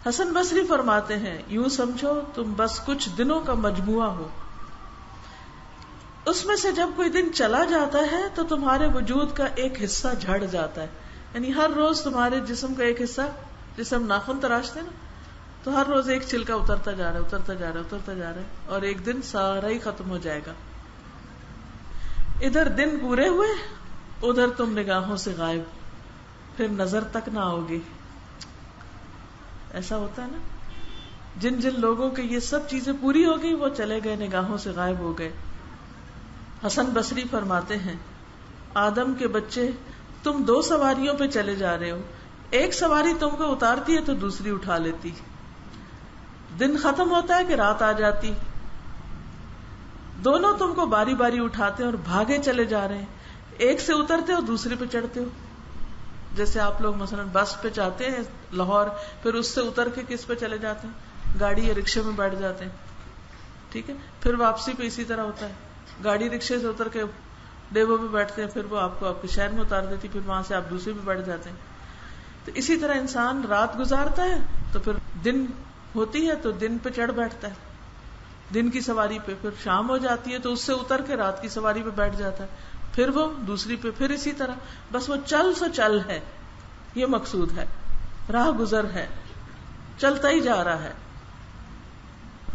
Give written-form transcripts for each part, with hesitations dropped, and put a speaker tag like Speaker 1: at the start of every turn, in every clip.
Speaker 1: حسن بصری فرماتے ہیں یوں سمجھو تم بس کچھ دنوں کا مجموعہ ہو، اس میں سے جب کوئی دن چلا جاتا ہے تو تمہارے وجود کا ایک حصہ جھڑ جاتا ہے. یعنی ہر روز تمہارے جسم کا ایک حصہ، جسے ہم ناخن تراشتے ہیں نا، تو ہر روز ایک چھلکا اترتا جا رہا ہے، اترتا جا رہا ہے، اترتا جا رہا ہے، اور ایک دن سارا ہی ختم ہو جائے گا. ادھر دن پورے ہوئے، ادھر تم نگاہوں سے غائب، پھر نظر تک نہ آؤ گے. ایسا ہوتا ہے نا، جن جن لوگوں کے یہ سب چیزیں پوری ہو گئی وہ چلے گئے، نگاہوں سے غائب ہو گئے. حسن بصری فرماتے ہیں آدم کے بچے تم دو سواریوں پہ چلے جا رہے ہو، ایک سواری تم کو اتارتی ہے تو دوسری اٹھا لیتی. دن ختم ہوتا ہے کہ رات آ جاتی، دونوں تم کو باری باری اٹھاتے ہیں اور بھاگے چلے جا رہے ہیں. ایک سے اترتے ہو دوسرے پہ چڑھتے ہو. جیسے آپ لوگ مثلا بس پہ جاتے ہیں لاہور، پھر اس سے اتر کے کس پہ چلے جاتے ہیں، گاڑی یا رکشے میں بیٹھ جاتے ہیں. ٹھیک ہے، پھر واپسی پہ اسی طرح ہوتا ہے، گاڑی رکشے سے اتر کے ڈیبو پہ بیٹھتے ہیں، پھر وہ آپ کو آپ کے شہر میں اتار دیتی، پھر وہاں سے آپ دوسرے پہ بیٹھ جاتے ہیں. تو اسی طرح انسان رات گزارتا ہے تو پھر دن ہوتی ہے تو دن پہ چڑھ بیٹھتا ہے، دن کی سواری پہ. پھر شام ہو جاتی ہے تو اس سے اتر کے رات کی سواری پہ بیٹھ جاتا ہے، پھر وہ دوسری پہ، پھر اسی طرح. بس وہ چل سو چل ہے، یہ مقصود ہے، راہ گزر ہے، چلتا ہی جا رہا ہے.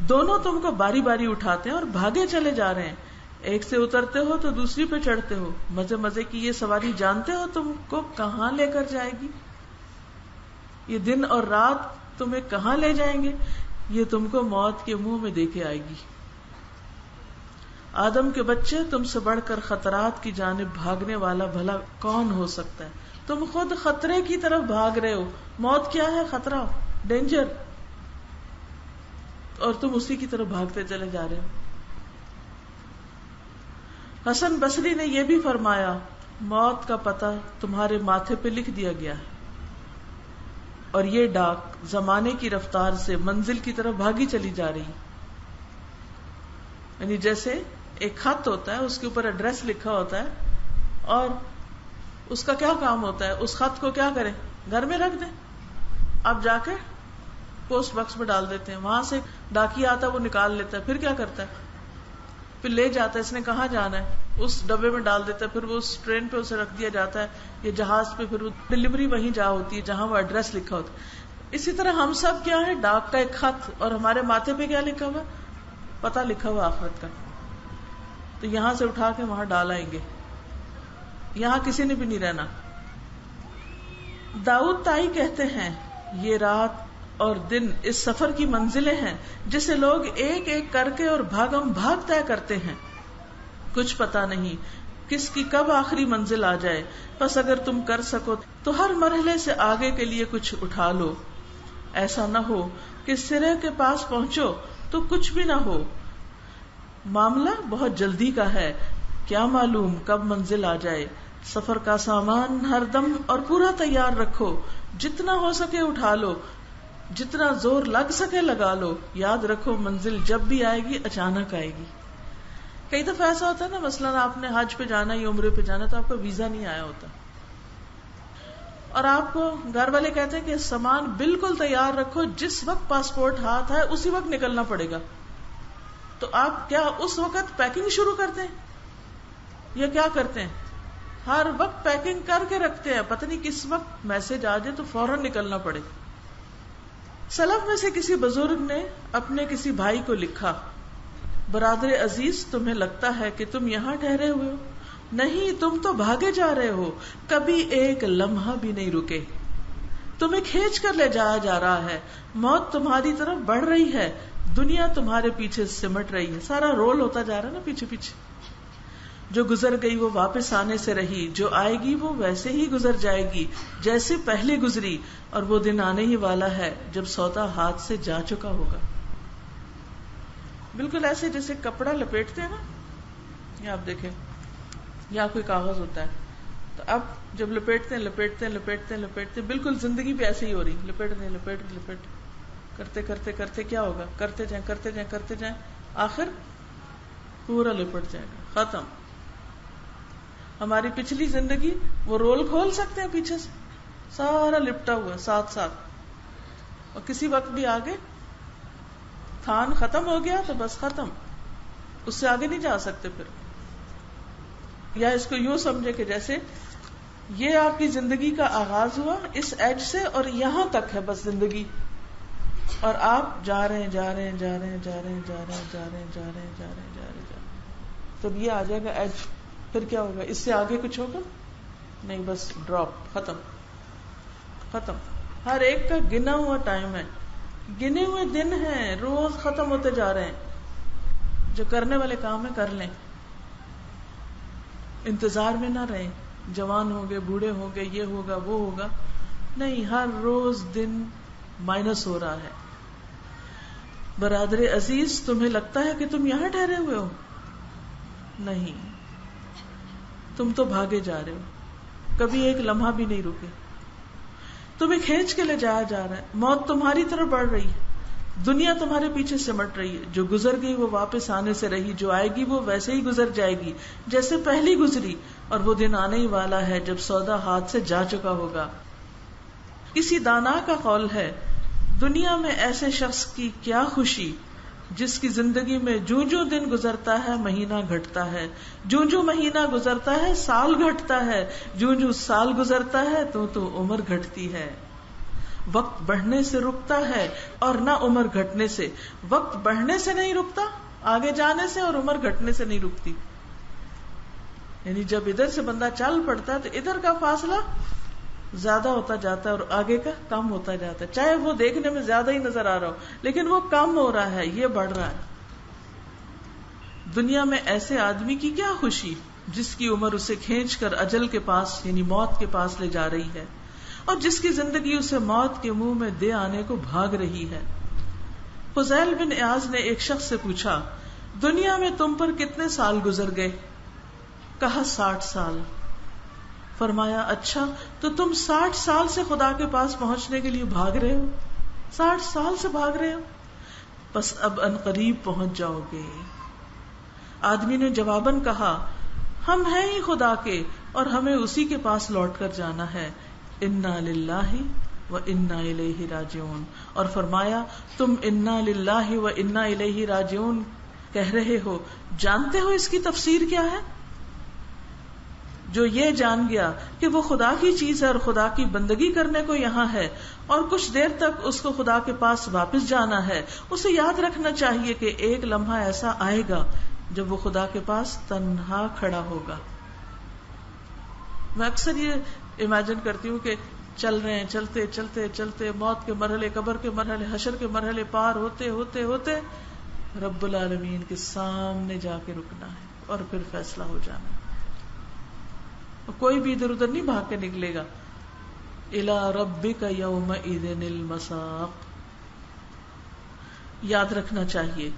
Speaker 1: دونوں تم کو باری باری اٹھاتے ہیں اور بھاگے چلے جا رہے ہیں. ایک سے اترتے ہو تو دوسری پہ چڑھتے ہو. مزے مزے کی یہ سواری جانتے ہو تم کو کہاں لے کر جائے گی؟ یہ دن اور رات تمہیں کہاں لے جائیں گے؟ یہ تم کو موت کے منہ میں دے کے آئے گی. آدم کے بچے تم سے بڑھ کر خطرات کی جانب بھاگنے والا بھلا کون ہو سکتا ہے؟ تم خود خطرے کی طرف بھاگ رہے ہو. موت کیا ہے؟ خطرہ، ڈینجر، اور تم اسی کی طرف بھاگتے چلے جا رہے ہو. حسن بصری نے یہ بھی فرمایا موت کا پتہ تمہارے ماتھے پہ لکھ دیا گیا ہے، اور یہ ڈاک زمانے کی رفتار سے منزل کی طرف بھاگی چلی جا رہی. یعنی جیسے ایک خط ہوتا ہے، اس کے اوپر ایڈریس لکھا ہوتا ہے، اور اس کا کیا کام ہوتا ہے؟ اس خط کو کیا کریں؟ گھر میں رکھ دیں. آپ جا کے پوسٹ باکس میں ڈال دیتے ہیں، وہاں سے ڈاکیا آتا ہے، وہ نکال لیتا ہے، پھر کیا کرتا ہے؟ پھر لے جاتا ہے، اس نے کہاں جانا ہے اس ڈبے میں ڈال دیتا ہے، پھر وہ اس ٹرین پہ اسے رکھ دیا جاتا ہے یا جہاز پہ، پھر وہ ڈلیوری وہیں جا ہوتی ہے جہاں وہ ایڈریس لکھا ہوتا ہے. اسی طرح ہم سب کیا ہے؟ ڈاک کا ایک خط، اور ہمارے ماتھے پہ کیا لکھا ہوا؟ پتہ لکھا ہوا آخرت کا. تو یہاں سے اٹھا کے وہاں ڈال آئیں گے، یہاں کسی نے بھی نہیں رہنا. داؤد تائی کہتے ہیں یہ رات اور دن اس سفر کی منزلیں ہیں جسے لوگ ایک ایک کر کے اور بھاگم بھاگ طے کرتے ہیں. کچھ پتا نہیں کس کی کب آخری منزل آ جائے. بس اگر تم کر سکو تو ہر مرحلے سے آگے کے لیے کچھ اٹھا لو. ایسا نہ ہو کہ سرے کے پاس پہنچو تو کچھ بھی نہ ہو. معاملہ بہت جلدی کا ہے، کیا معلوم کب منزل آ جائے. سفر کا سامان ہر دم اور پورا تیار رکھو، جتنا ہو سکے اٹھا لو، جتنا زور لگ سکے لگا لو. یاد رکھو منزل جب بھی آئے گی اچانک آئے گی. کئی دفعہ ایسا ہوتا ہے نا، مثلاً آپ نے حج پہ جانا یا عمرے پہ جانا تو آپ کا ویزا نہیں آیا ہوتا، اور آپ کو گھر والے کہتے ہیں کہ سامان بالکل تیار رکھو، جس وقت پاسپورٹ ہاتھ آئے اسی وقت نکلنا پڑے گا. تو آپ کیا اس وقت پیکنگ شروع کرتے ہیں یا کیا کرتے ہیں؟ ہر وقت پیکنگ کر کے رکھتے ہیں، پتہ نہیں کس وقت میسج آ جائے تو فوراً نکلنا پڑے. سلف میں سے کسی بزرگ نے اپنے کسی بھائی کو لکھا، برادر عزیز تمہیں لگتا ہے کہ تم یہاں ٹھہرے ہوئے ہو؟ نہیں، تم تو بھاگے جا رہے ہو، کبھی ایک لمحہ بھی نہیں رکے. تمہیں کھینچ کر لے جایا جا رہا ہے، موت تمہاری طرف بڑھ رہی ہے، دنیا تمہارے پیچھے سمٹ رہی ہے. سارا رول ہوتا جا رہا ہے نا پیچھے پیچھے. جو گزر گئی وہ واپس آنے سے رہی، جو آئے گی وہ ویسے ہی گزر جائے گی جیسے پہلے گزری، اور وہ دن آنے ہی والا ہے جب سودا ہاتھ سے جا چکا ہوگا. بالکل ایسے جیسے کپڑا لپیٹتے ہیں نا، یہ آپ دیکھیں، یا کوئی کاغذ ہوتا ہے تو اب جب لپیٹتے ہیں بالکل زندگی بھی ایسے ہی ہو رہی، لپیٹ کرتے کیا ہوگا؟ کرتے جائیں آخر پورا لپٹ جائے گا، ختم. ہماری پچھلی زندگی وہ رول کھول سکتے ہیں پیچھے سے، سارا لپٹا ہوا ساتھ ساتھ. اور کسی وقت بھی آگے تھان ختم ہو گیا تو بس ختم، اس سے آگے نہیں جا سکتے پھر. یا اس کو یوں سمجھے کہ جیسے یہ آپ کی زندگی کا آغاز ہوا اس ایج سے اور یہاں تک ہے بس زندگی، اور آپ جا رہے ہیں جا رہے ہیں جا رہے ہیں جا رہے ہیں جا رہے ہیں جا رہے ہیں جا رہے ہیں جا رہے ہیں جا رہے ہیں جا رہے ہیں. تو یہ آ جائے گا ایج، پھر کیا ہوگا؟ اس سے آگے کچھ ہوگا نہیں، بس ڈراپ، ختم ختم. ہر ایک کا گنا ہوا ٹائم ہے، گنے ہوئے دن ہیں، روز ختم ہوتے جا رہے ہیں. جو کرنے والے کام ہے کر لیں، انتظار میں نہ رہیں جوان ہوں گے بوڑھے ہوں گے یہ ہوگا وہ ہوگا، نہیں، ہر روز دن مائنس ہو رہا ہے. برادر عزیز، تمہیں لگتا ہے کہ تم یہاں ٹھہرے ہوئے ہو؟ نہیں، تم تو بھاگے جا رہے ہو، کبھی ایک لمحہ بھی نہیں رکے. تمہیں کھینچ کے لے جایا جا رہا ہے، موت تمہاری طرف بڑھ رہی ہے، دنیا تمہارے پیچھے سمٹ رہی ہے. جو گزر گئی وہ واپس آنے سے رہی، جو آئے گی وہ ویسے ہی گزر جائے گی جیسے پہلی گزری، اور وہ دن آنے ہی والا ہے جب سودا ہاتھ سے جا چکا ہوگا. کسی دانا کا قول ہے، دنیا میں ایسے شخص کی کیا خوشی جس کی زندگی میں جوں جوں دن گزرتا ہے مہینہ گھٹتا ہے، جوں جوں مہینہ گزرتا ہے سال گھٹتا ہے، جوں جوں سال گزرتا ہے تو عمر گھٹتی ہے. وقت بڑھنے سے رکتا ہے اور نہ عمر گھٹنے سے. وقت بڑھنے سے نہیں رکتا، آگے جانے سے، اور عمر گھٹنے سے نہیں رکتی. یعنی جب ادھر سے بندہ چل پڑتا ہے تو ادھر کا فاصلہ زیادہ ہوتا جاتا ہے اور آگے کا کم ہوتا جاتا ہے، چاہے وہ دیکھنے میں زیادہ ہی نظر آ رہا ہو لیکن وہ کم ہو رہا ہے، یہ بڑھ رہا ہے. دنیا میں ایسے آدمی کی کیا خوشی جس کی عمر اسے کھینچ کر اجل کے پاس یعنی موت کے پاس لے جا رہی ہے، اور جس کی زندگی اسے موت کے منہ میں دے آنے کو بھاگ رہی ہے. فضیل بن عیاض نے ایک شخص سے پوچھا، دنیا میں تم پر کتنے سال گزر گئے؟ کہا 60 سال. فرمایا اچھا تو تم 60 سال سے خدا کے پاس پہنچنے کے لیے بھاگ رہے ہو، 60 سال سے بھاگ رہے ہو، بس اب انقریب پہنچ جاؤ گے. آدمی نے جواباً کہا، ہم ہیں ہی خدا کے اور ہمیں اسی کے پاس لوٹ کر جانا ہے. انا للہ و انا الیہ راجعون. اور فرمایا تم انا للہ و انا الیہ راجعون کہہ رہے ہو، جانتے ہو اس کی تفسیر کیا ہے؟ جو یہ جان گیا کہ وہ خدا کی چیز ہے اور خدا کی بندگی کرنے کو یہاں ہے اور کچھ دیر تک اس کو خدا کے پاس واپس جانا ہے، اسے یاد رکھنا چاہیے کہ ایک لمحہ ایسا آئے گا جب وہ خدا کے پاس تنہا کھڑا ہوگا. میں اکثر یہ امیجن کرتی ہوں کہ چل رہے ہیں، چلتے چلتے چلتے موت کے مرحلے، قبر کے مرحلے، حشر کے مرحلے پار ہوتے ہوتے ہوتے رب العالمین کے سامنے جا کے رکنا ہے اور پھر فیصلہ ہو جانا ہے. کوئی بھی ادھر ادھر نہیں بھاگ کے نکلے گا. الی ربک یومئذ المساق. یاد رکھنا چاہیے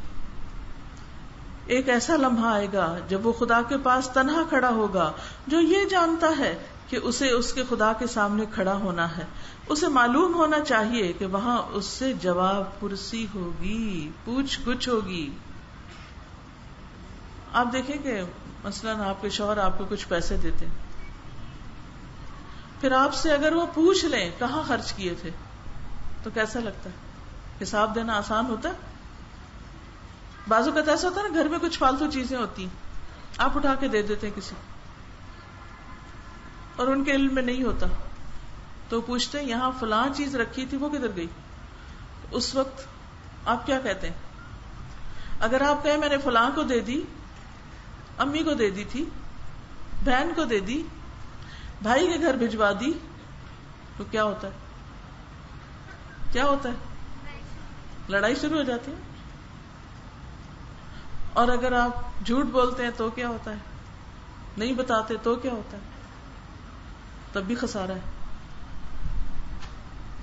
Speaker 1: ایک ایسا لمحہ آئے گا جب وہ خدا کے پاس تنہا کھڑا ہوگا، جو یہ جانتا ہے کہ اسے اس کے خدا کے سامنے کھڑا ہونا ہے. اسے معلوم ہونا چاہیے کہ وہاں اس سے جواب پرسی ہوگی، پوچھ گچھ ہوگی. آپ دیکھیں کہ مثلاً آپ کے شوہر آپ کو کچھ پیسے دیتے ہیں، پھر آپ سے اگر وہ پوچھ لیں کہاں خرچ کیے تھے تو کیسا لگتا ہے؟ حساب دینا آسان ہوتا ہے؟ بعض اوقات ایسا ہوتا ہے نا، گھر میں کچھ فالتو چیزیں ہوتی ہیں، آپ اٹھا کے دے دیتے ہیں کسی اور ان کے علم میں نہیں ہوتا، تو پوچھتے ہیں یہاں فلاں چیز رکھی تھی وہ کدھر گئی؟ اس وقت آپ کیا کہتے ہیں؟ اگر آپ کہیں میں نے فلاں کو دے دی، امی کو دے دی تھی، بہن کو دے دی، بھائی کے گھر بھجوا دی، تو کیا ہوتا ہے؟ کیا ہوتا ہے؟ لڑائی شروع ہو جاتی ہے. اور اگر آپ جھوٹ بولتے ہیں تو کیا ہوتا ہے؟ نہیں بتاتے تو کیا ہوتا ہے؟ تب بھی خسارہ ہے.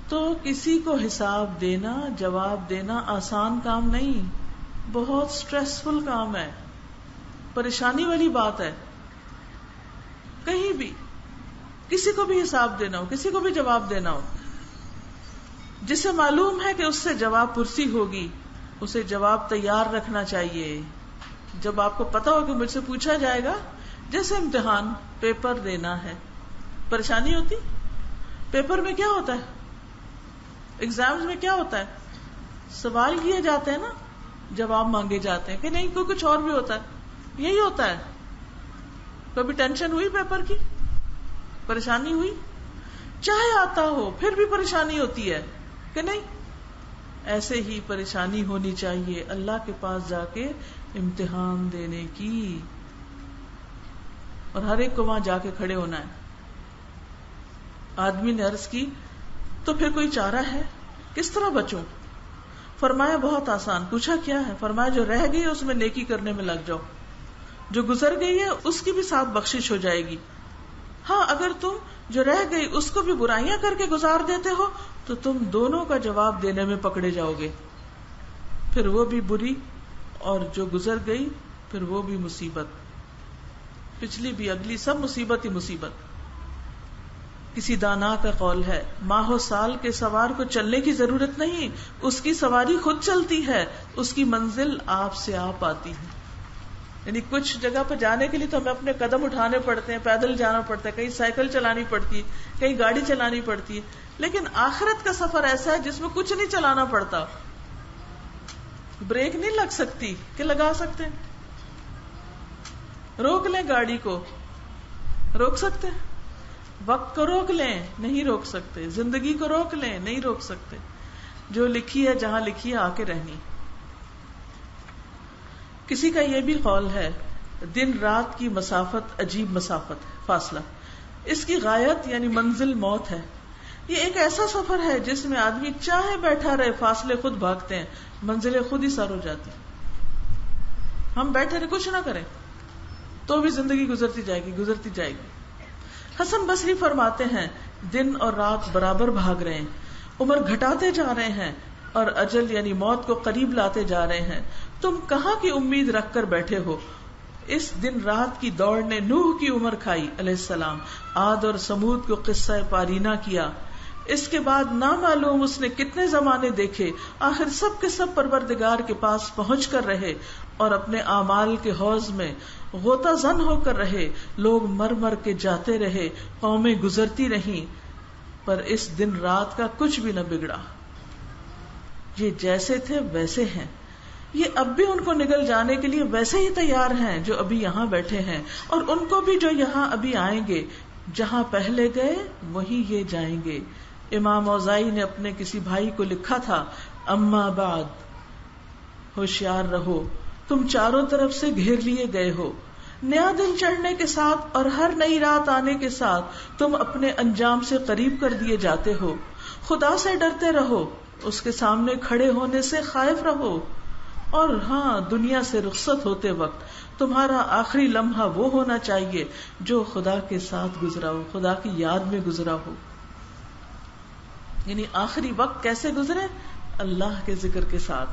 Speaker 1: تو کسی کو حساب دینا، جواب دینا آسان کام نہیں، بہت سٹریسفل کام ہے، پریشانی والی بات ہے. کہیں بھی کسی کو بھی حساب دینا ہو، کسی کو بھی جواب دینا ہو، جسے معلوم ہے کہ اس سے جواب پرسی ہوگی، اسے جواب تیار رکھنا چاہیے. جب آپ کو پتا ہو کہ مجھ سے پوچھا جائے گا، جیسے امتحان پیپر دینا ہے، پریشانی ہوتی؟ پیپر میں کیا ہوتا ہے؟ ایگزامز میں کیا ہوتا ہے؟ سوال کیے جاتے ہیں نا، جواب مانگے جاتے ہیں کہ نہیں کوئی کچھ اور بھی ہوتا ہے. یہی ہوتا ہے. کبھی ٹینشن ہوئی پیپر کی؟ پریشانی ہوئی؟ چاہے آتا ہو پھر بھی پریشانی ہوتی ہے کہ نہیں؟ ایسے ہی پریشانی ہونی چاہیے اللہ کے پاس جا کے امتحان دینے کی، اور ہر ایک کو وہاں جا کے کھڑے ہونا ہے. آدمی نے عرض کی تو پھر کوئی چارہ ہے؟ کس طرح بچوں؟ فرمایا بہت آسان. پوچھا کیا ہے؟ فرمایا جو رہ گئی اس میں نیکی کرنے میں لگ جاؤ، جو گزر گئی ہے اس کی بھی ساتھ بخشش ہو جائے گی. ہاں اگر تم جو رہ گئی اس کو بھی برائیاں کر کے گزار دیتے ہو تو تم دونوں کا جواب دینے میں پکڑے جاؤ گے، پھر وہ بھی بری اور جو گزر گئی پھر وہ بھی مصیبت، پچھلی بھی اگلی سب مصیبت ہی مصیبت. کسی دانا کا قول ہے ماہ و سال کے سوار کو چلنے کی ضرورت نہیں، اس کی سواری خود چلتی ہے، اس کی منزل آپ سے آپ آتی ہے. یعنی کچھ جگہ پہ جانے کے لیے تو ہمیں اپنے قدم اٹھانے پڑتے ہیں، پیدل جانا پڑتا ہے، کہیں سائیکل چلانی پڑتی ہے، کہیں گاڑی چلانی پڑتی ہے. لیکن آخرت کا سفر ایسا ہے جس میں کچھ نہیں چلانا پڑتا. بریک نہیں لگ سکتی کہ لگا سکتے ہیں؟ روک لیں گاڑی کو، روک سکتے ہیں؟ وقت کو روک لیں، نہیں روک سکتے. زندگی کو روک لیں، نہیں روک سکتے. جو لکھی ہے جہاں لکھی ہے آ کے رہنی. کسی کا یہ بھی قول ہے دن رات کی مسافت عجیب مسافت ہے، فاصلہ، اس کی غایت یعنی منزل موت ہے. یہ ایک ایسا سفر ہے جس میں آدمی چاہے بیٹھا رہے فاصلے خود بھاگتے ہیں، منزلیں خود ہی سر ہو جاتی. ہم بیٹھے رہے کچھ نہ کریں تو بھی زندگی گزرتی جائے گی گزرتی جائے گی. حسن بصری فرماتے ہیں دن اور رات برابر بھاگ رہے ہیں، عمر گھٹاتے جا رہے ہیں اور اجل یعنی موت کو قریب لاتے جا رہے ہیں. تم کہاں کی امید رکھ کر بیٹھے ہو؟ اس دن رات کی دوڑ نے نوح کی عمر کھائی علیہ السلام، عاد اور سمود کو قصہ پارینہ کیا. اس کے بعد نامعلوم اس نے کتنے زمانے دیکھے، آخر سب کے سب پروردگار کے پاس پہنچ کر رہے اور اپنے اعمال کے حوض میں غوطہ زن ہو کر رہے. لوگ مر مر کے جاتے رہے، قومیں گزرتی رہیں، پر اس دن رات کا کچھ بھی نہ بگڑا. یہ جیسے تھے ویسے ہیں. یہ اب بھی ان کو نگل جانے کے لیے ویسے ہی تیار ہیں جو ابھی یہاں بیٹھے ہیں، اور ان کو بھی جو یہاں ابھی آئیں گے. جہاں پہلے گئے وہیں یہ جائیں گے. امام اوزائی نے اپنے کسی بھائی کو لکھا تھا اما بعد، ہوشیار رہو، تم چاروں طرف سے گھیر لیے گئے ہو. نیا دن چڑھنے کے ساتھ اور ہر نئی رات آنے کے ساتھ تم اپنے انجام سے قریب کر دیے جاتے ہو. خدا سے ڈرتے رہو، اس کے سامنے کھڑے ہونے سے خائف رہو. اور ہاں، دنیا سے رخصت ہوتے وقت تمہارا آخری لمحہ وہ ہونا چاہیے جو خدا کے ساتھ گزرا ہو، خدا کی یاد میں گزرا ہو. یعنی آخری وقت کیسے گزرے؟ اللہ کے ذکر کے ساتھ.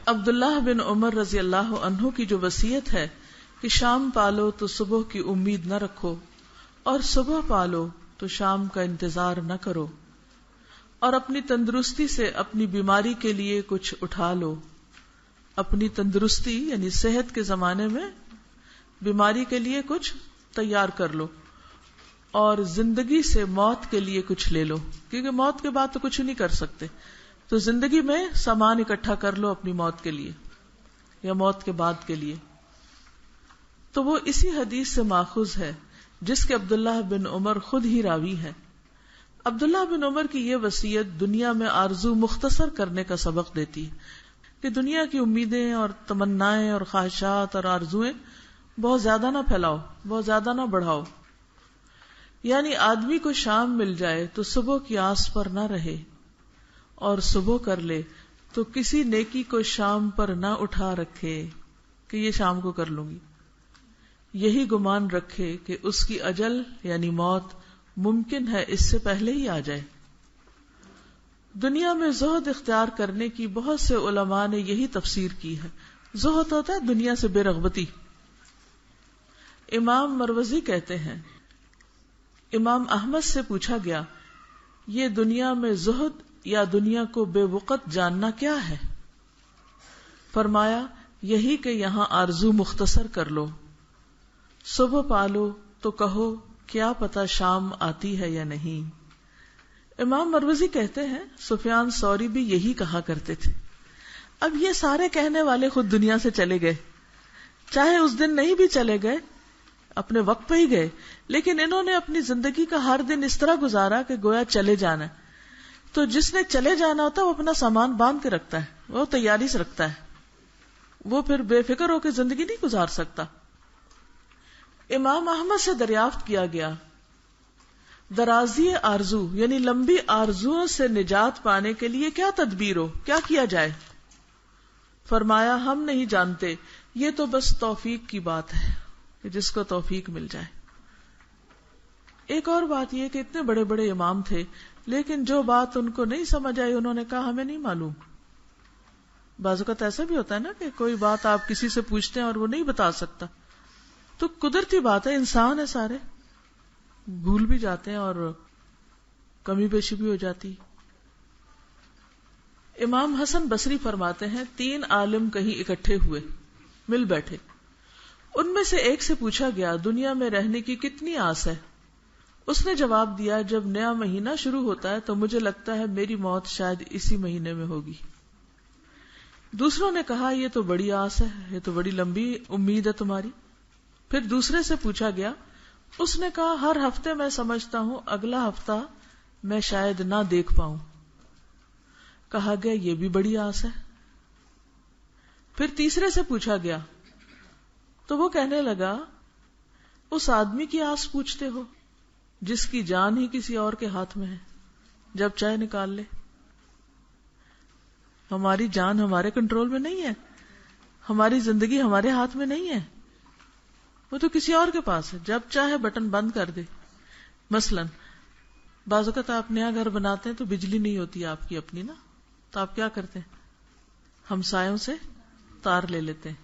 Speaker 1: عبداللہ بن عمر رضی اللہ عنہ کی جو وصیت ہے کہ شام پالو تو صبح کی امید نہ رکھو، اور صبح پالو تو شام کا انتظار نہ کرو، اور اپنی تندرستی سے اپنی بیماری کے لیے کچھ اٹھا لو. اپنی تندرستی یعنی صحت کے زمانے میں بیماری کے لیے کچھ تیار کر لو، اور زندگی سے موت کے لیے کچھ لے لو، کیونکہ موت کے بعد تو کچھ نہیں کر سکتے. تو زندگی میں سامان اکٹھا کر لو اپنی موت کے لیے یا موت کے بعد کے لیے. تو وہ اسی حدیث سے ماخوذ ہے جس کے عبداللہ بن عمر خود ہی راوی ہے. عبداللہ بن عمر کی یہ وصیت دنیا میں آرزو مختصر کرنے کا سبق دیتی ہے کہ دنیا کی امیدیں اور تمنائیں اور خواہشات اور آرزویں بہت زیادہ نہ پھیلاؤ، بہت زیادہ نہ بڑھاؤ. یعنی آدمی کو شام مل جائے تو صبح کی آس پر نہ رہے، اور صبح کر لے تو کسی نیکی کو شام پر نہ اٹھا رکھے کہ یہ شام کو کر لوں گی. یہی گمان رکھے کہ اس کی اجل یعنی موت ممکن ہے اس سے پہلے ہی آ جائے. دنیا میں زہد اختیار کرنے کی بہت سے علماء نے یہی تفسیر کی ہے. زہد ہوتا ہے دنیا سے بے رغبتی. امام مروزی کہتے ہیں امام احمد سے پوچھا گیا یہ دنیا میں زہد یا دنیا کو بے وقت جاننا کیا ہے؟ فرمایا یہی کہ یہاں آرزو مختصر کر لو، صبح پالو تو کہو کیا پتا شام آتی ہے یا نہیں. امام مروزی کہتے ہیں سفیان ثوری بھی یہی کہا کرتے تھے. اب یہ سارے کہنے والے خود دنیا سے چلے گئے، چاہے اس دن نہیں بھی چلے گئے، اپنے وقت پہ ہی گئے، لیکن انہوں نے اپنی زندگی کا ہر دن اس طرح گزارا کہ گویا چلے جانا ہے. تو جس نے چلے جانا ہوتا ہے وہ اپنا سامان باندھ کے رکھتا ہے، وہ تیاری سے رکھتا ہے، وہ پھر بے فکر ہو کے زندگی نہیں گزار سکتا. امام احمد سے دریافت کیا گیا درازی آرزو یعنی لمبی آرزوؤں سے نجات پانے کے لیے کیا تدبیر ہو، کیا کیا جائے؟ فرمایا ہم نہیں جانتے، یہ تو بس توفیق کی بات ہے کہ جس کو توفیق مل جائے. ایک اور بات یہ کہ اتنے بڑے بڑے امام تھے لیکن جو بات ان کو نہیں سمجھ آئی انہوں نے کہا ہمیں نہیں معلوم. بعض اوقات ایسا بھی ہوتا ہے نا کہ کوئی بات آپ کسی سے پوچھتے ہیں اور وہ نہیں بتا سکتا، تو قدرتی بات ہے، انسان ہے، سارے بھول بھی جاتے ہیں اور کمی بیشی بھی ہو جاتی. امام حسن بصری فرماتے ہیں 3 عالم کہیں اکٹھے ہوئے، مل بیٹھے. ان میں سے ایک سے پوچھا گیا دنیا میں رہنے کی کتنی آس ہے؟ اس نے جواب دیا جب نیا مہینہ شروع ہوتا ہے تو مجھے لگتا ہے میری موت شاید اسی مہینے میں ہوگی. دوسروں نے کہا یہ تو بڑی آس ہے، یہ تو بڑی لمبی امید ہے تمہاری. پھر دوسرے سے پوچھا گیا، اس نے کہا ہر ہفتے میں سمجھتا ہوں اگلا ہفتہ میں شاید نہ دیکھ پاؤں. کہا گیا یہ بھی بڑی آس ہے. پھر تیسرے سے پوچھا گیا تو وہ کہنے لگا اس آدمی کی آس پوچھتے ہو جس کی جان ہی کسی اور کے ہاتھ میں ہے، جب چاہے نکال لے. ہماری جان ہمارے کنٹرول میں نہیں ہے، ہماری زندگی ہمارے ہاتھ میں نہیں ہے، وہ تو کسی اور کے پاس ہے، جب چاہے بٹن بند کر دے. مثلا بعض اوقات آپ نیا گھر بناتے ہیں تو بجلی نہیں ہوتی آپ کی اپنی نا، تو آپ کیا کرتے ہیں؟ ہمسایوں سے تار لے لیتے ہیں،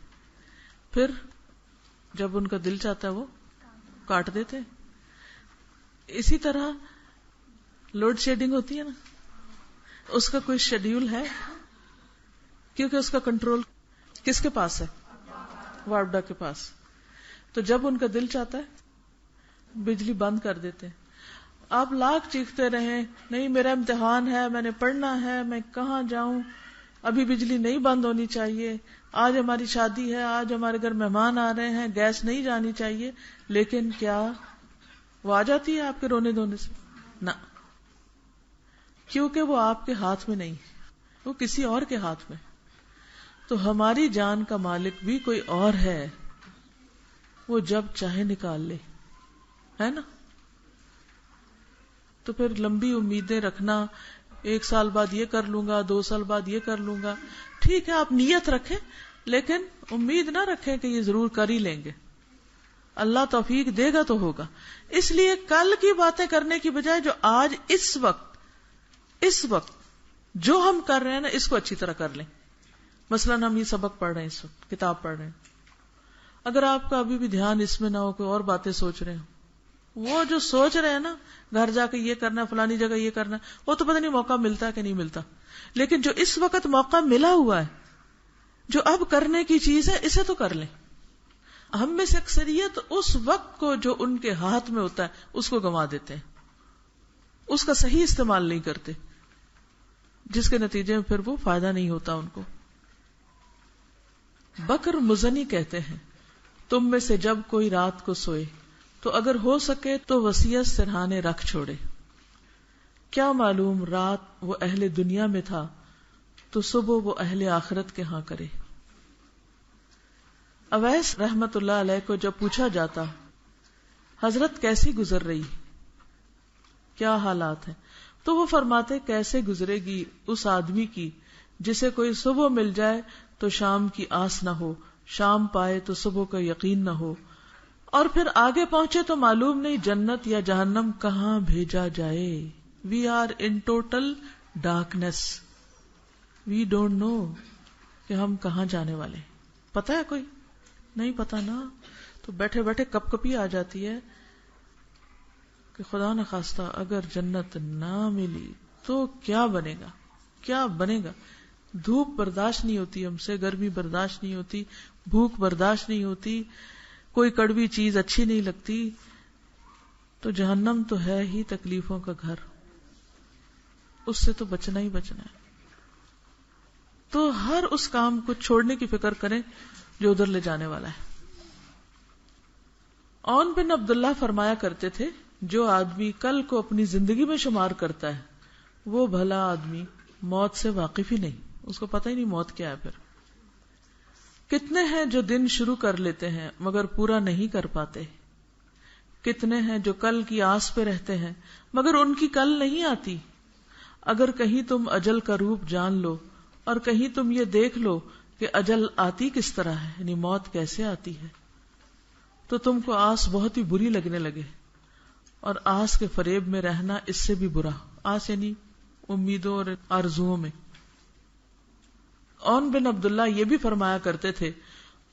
Speaker 1: پھر جب ان کا دل چاہتا ہے وہ کاٹ دیتے ہیں. اسی طرح لوڈ شیڈنگ ہوتی ہے نا، اس کا کوئی شیڈیول ہے؟ کیونکہ اس کا کنٹرول کس کے پاس ہے؟ وارڈا کے پاس. تو جب ان کا دل چاہتا ہے بجلی بند کر دیتے ہیں. آپ لاکھ چیختے رہیں نہیں میرا امتحان ہے، میں نے پڑھنا ہے، میں کہاں جاؤں، ابھی بجلی نہیں بند ہونی چاہیے، آج ہماری شادی ہے، آج ہمارے گھر مہمان آ رہے ہیں، گیس نہیں جانی چاہیے. لیکن کیا وہ آ جاتی ہے آپ کے رونے دھونے سے؟ نہ، کیونکہ وہ آپ کے ہاتھ میں نہیں، وہ کسی اور کے ہاتھ میں. تو ہماری جان کا مالک بھی کوئی اور ہے، وہ جب چاہے نکال لے، ہے نا. تو پھر لمبی امیدیں رکھنا، 1 سال بعد یہ کر لوں گا، 2 سال بعد یہ کر لوں گا، ٹھیک ہے آپ نیت رکھیں لیکن امید نہ رکھیں کہ یہ ضرور کر ہی لیں گے. اللہ توفیق دے گا تو ہوگا. اس لیے کل کی باتیں کرنے کی بجائے جو آج اس وقت جو ہم کر رہے ہیں نا اس کو اچھی طرح کر لیں. مثلا ہم یہ سبق پڑھ رہے ہیں، اس وقت کتاب پڑھ رہے ہیں، اگر آپ کا ابھی بھی دھیان اس میں نہ ہو، کوئی اور باتیں سوچ رہے ہیں، وہ جو سوچ رہے ہیں نا گھر جا کے یہ کرنا، فلانی جگہ یہ کرنا، وہ تو پتہ نہیں موقع ملتا کہ نہیں ملتا. لیکن جو اس وقت موقع ملا ہوا ہے، جو اب کرنے کی چیز ہے، اسے تو کر لیں. ہم میں سے اکثریت اس وقت کو جو ان کے ہاتھ میں ہوتا ہے اس کو گنوا دیتے ہیں، اس کا صحیح استعمال نہیں کرتے، جس کے نتیجے میں پھر وہ فائدہ نہیں ہوتا ان کو. بکر مزنی کہتے ہیں تم میں سے جب کوئی رات کو سوئے تو اگر ہو سکے تو وصیت سرہانے رکھ چھوڑے. کیا معلوم رات وہ اہل دنیا میں تھا تو صبح وہ اہل آخرت کے ہاں کرے. اویس رحمت اللہ علیہ کو جب پوچھا جاتا حضرت کیسی گزر رہی، کیا حالات ہیں، تو وہ فرماتے کیسے گزرے گی اس آدمی کی جسے کوئی صبح مل جائے تو شام کی آس نہ ہو، شام پائے تو صبح کا یقین نہ ہو، اور پھر آگے پہنچے تو معلوم نہیں جنت یا جہنم کہاں بھیجا جائے. We are in total darkness, we don't know کہ ہم کہاں جانے والے. پتہ ہے کوئی؟ نہیں پتا نا. تو بیٹھے بیٹھے کپ کپی آ جاتی ہے کہ خدا نہ خواستہ اگر جنت نہ ملی تو کیا بنے گا، کیا بنے گا. دھوپ برداشت نہیں ہوتی ہم سے، گرمی برداشت نہیں ہوتی، بھوک برداشت نہیں ہوتی، کوئی کڑوی چیز اچھی نہیں لگتی. تو جہنم تو ہے ہی تکلیفوں کا گھر. اس سے تو بچنا ہی بچنا ہے. تو ہر اس کام کو چھوڑنے کی فکر کریں جو ادھر لے جانے والا ہے. عون بن عبداللہ فرمایا کرتے تھے جو آدمی کل کو اپنی زندگی میں شمار کرتا ہے وہ بھلا آدمی موت سے واقف ہی نہیں, اس کو پتہ ہی نہیں موت کیا ہے. پھر کتنے ہیں جو دن شروع کر لیتے ہیں مگر پورا نہیں کر پاتے, کتنے ہیں جو کل کی آس پہ رہتے ہیں مگر ان کی کل نہیں آتی. اگر کہیں تم اجل کا روپ جان لو اور کہیں تم یہ دیکھ لو کہ اجل آتی کس طرح ہے, یعنی موت کیسے آتی ہے, تو تم کو آس بہت ہی بری لگنے لگے, اور آس کے فریب میں رہنا اس سے بھی برا. آس یعنی امیدوں اور آرزوؤں میں. عون بن عبداللہ یہ بھی فرمایا کرتے تھے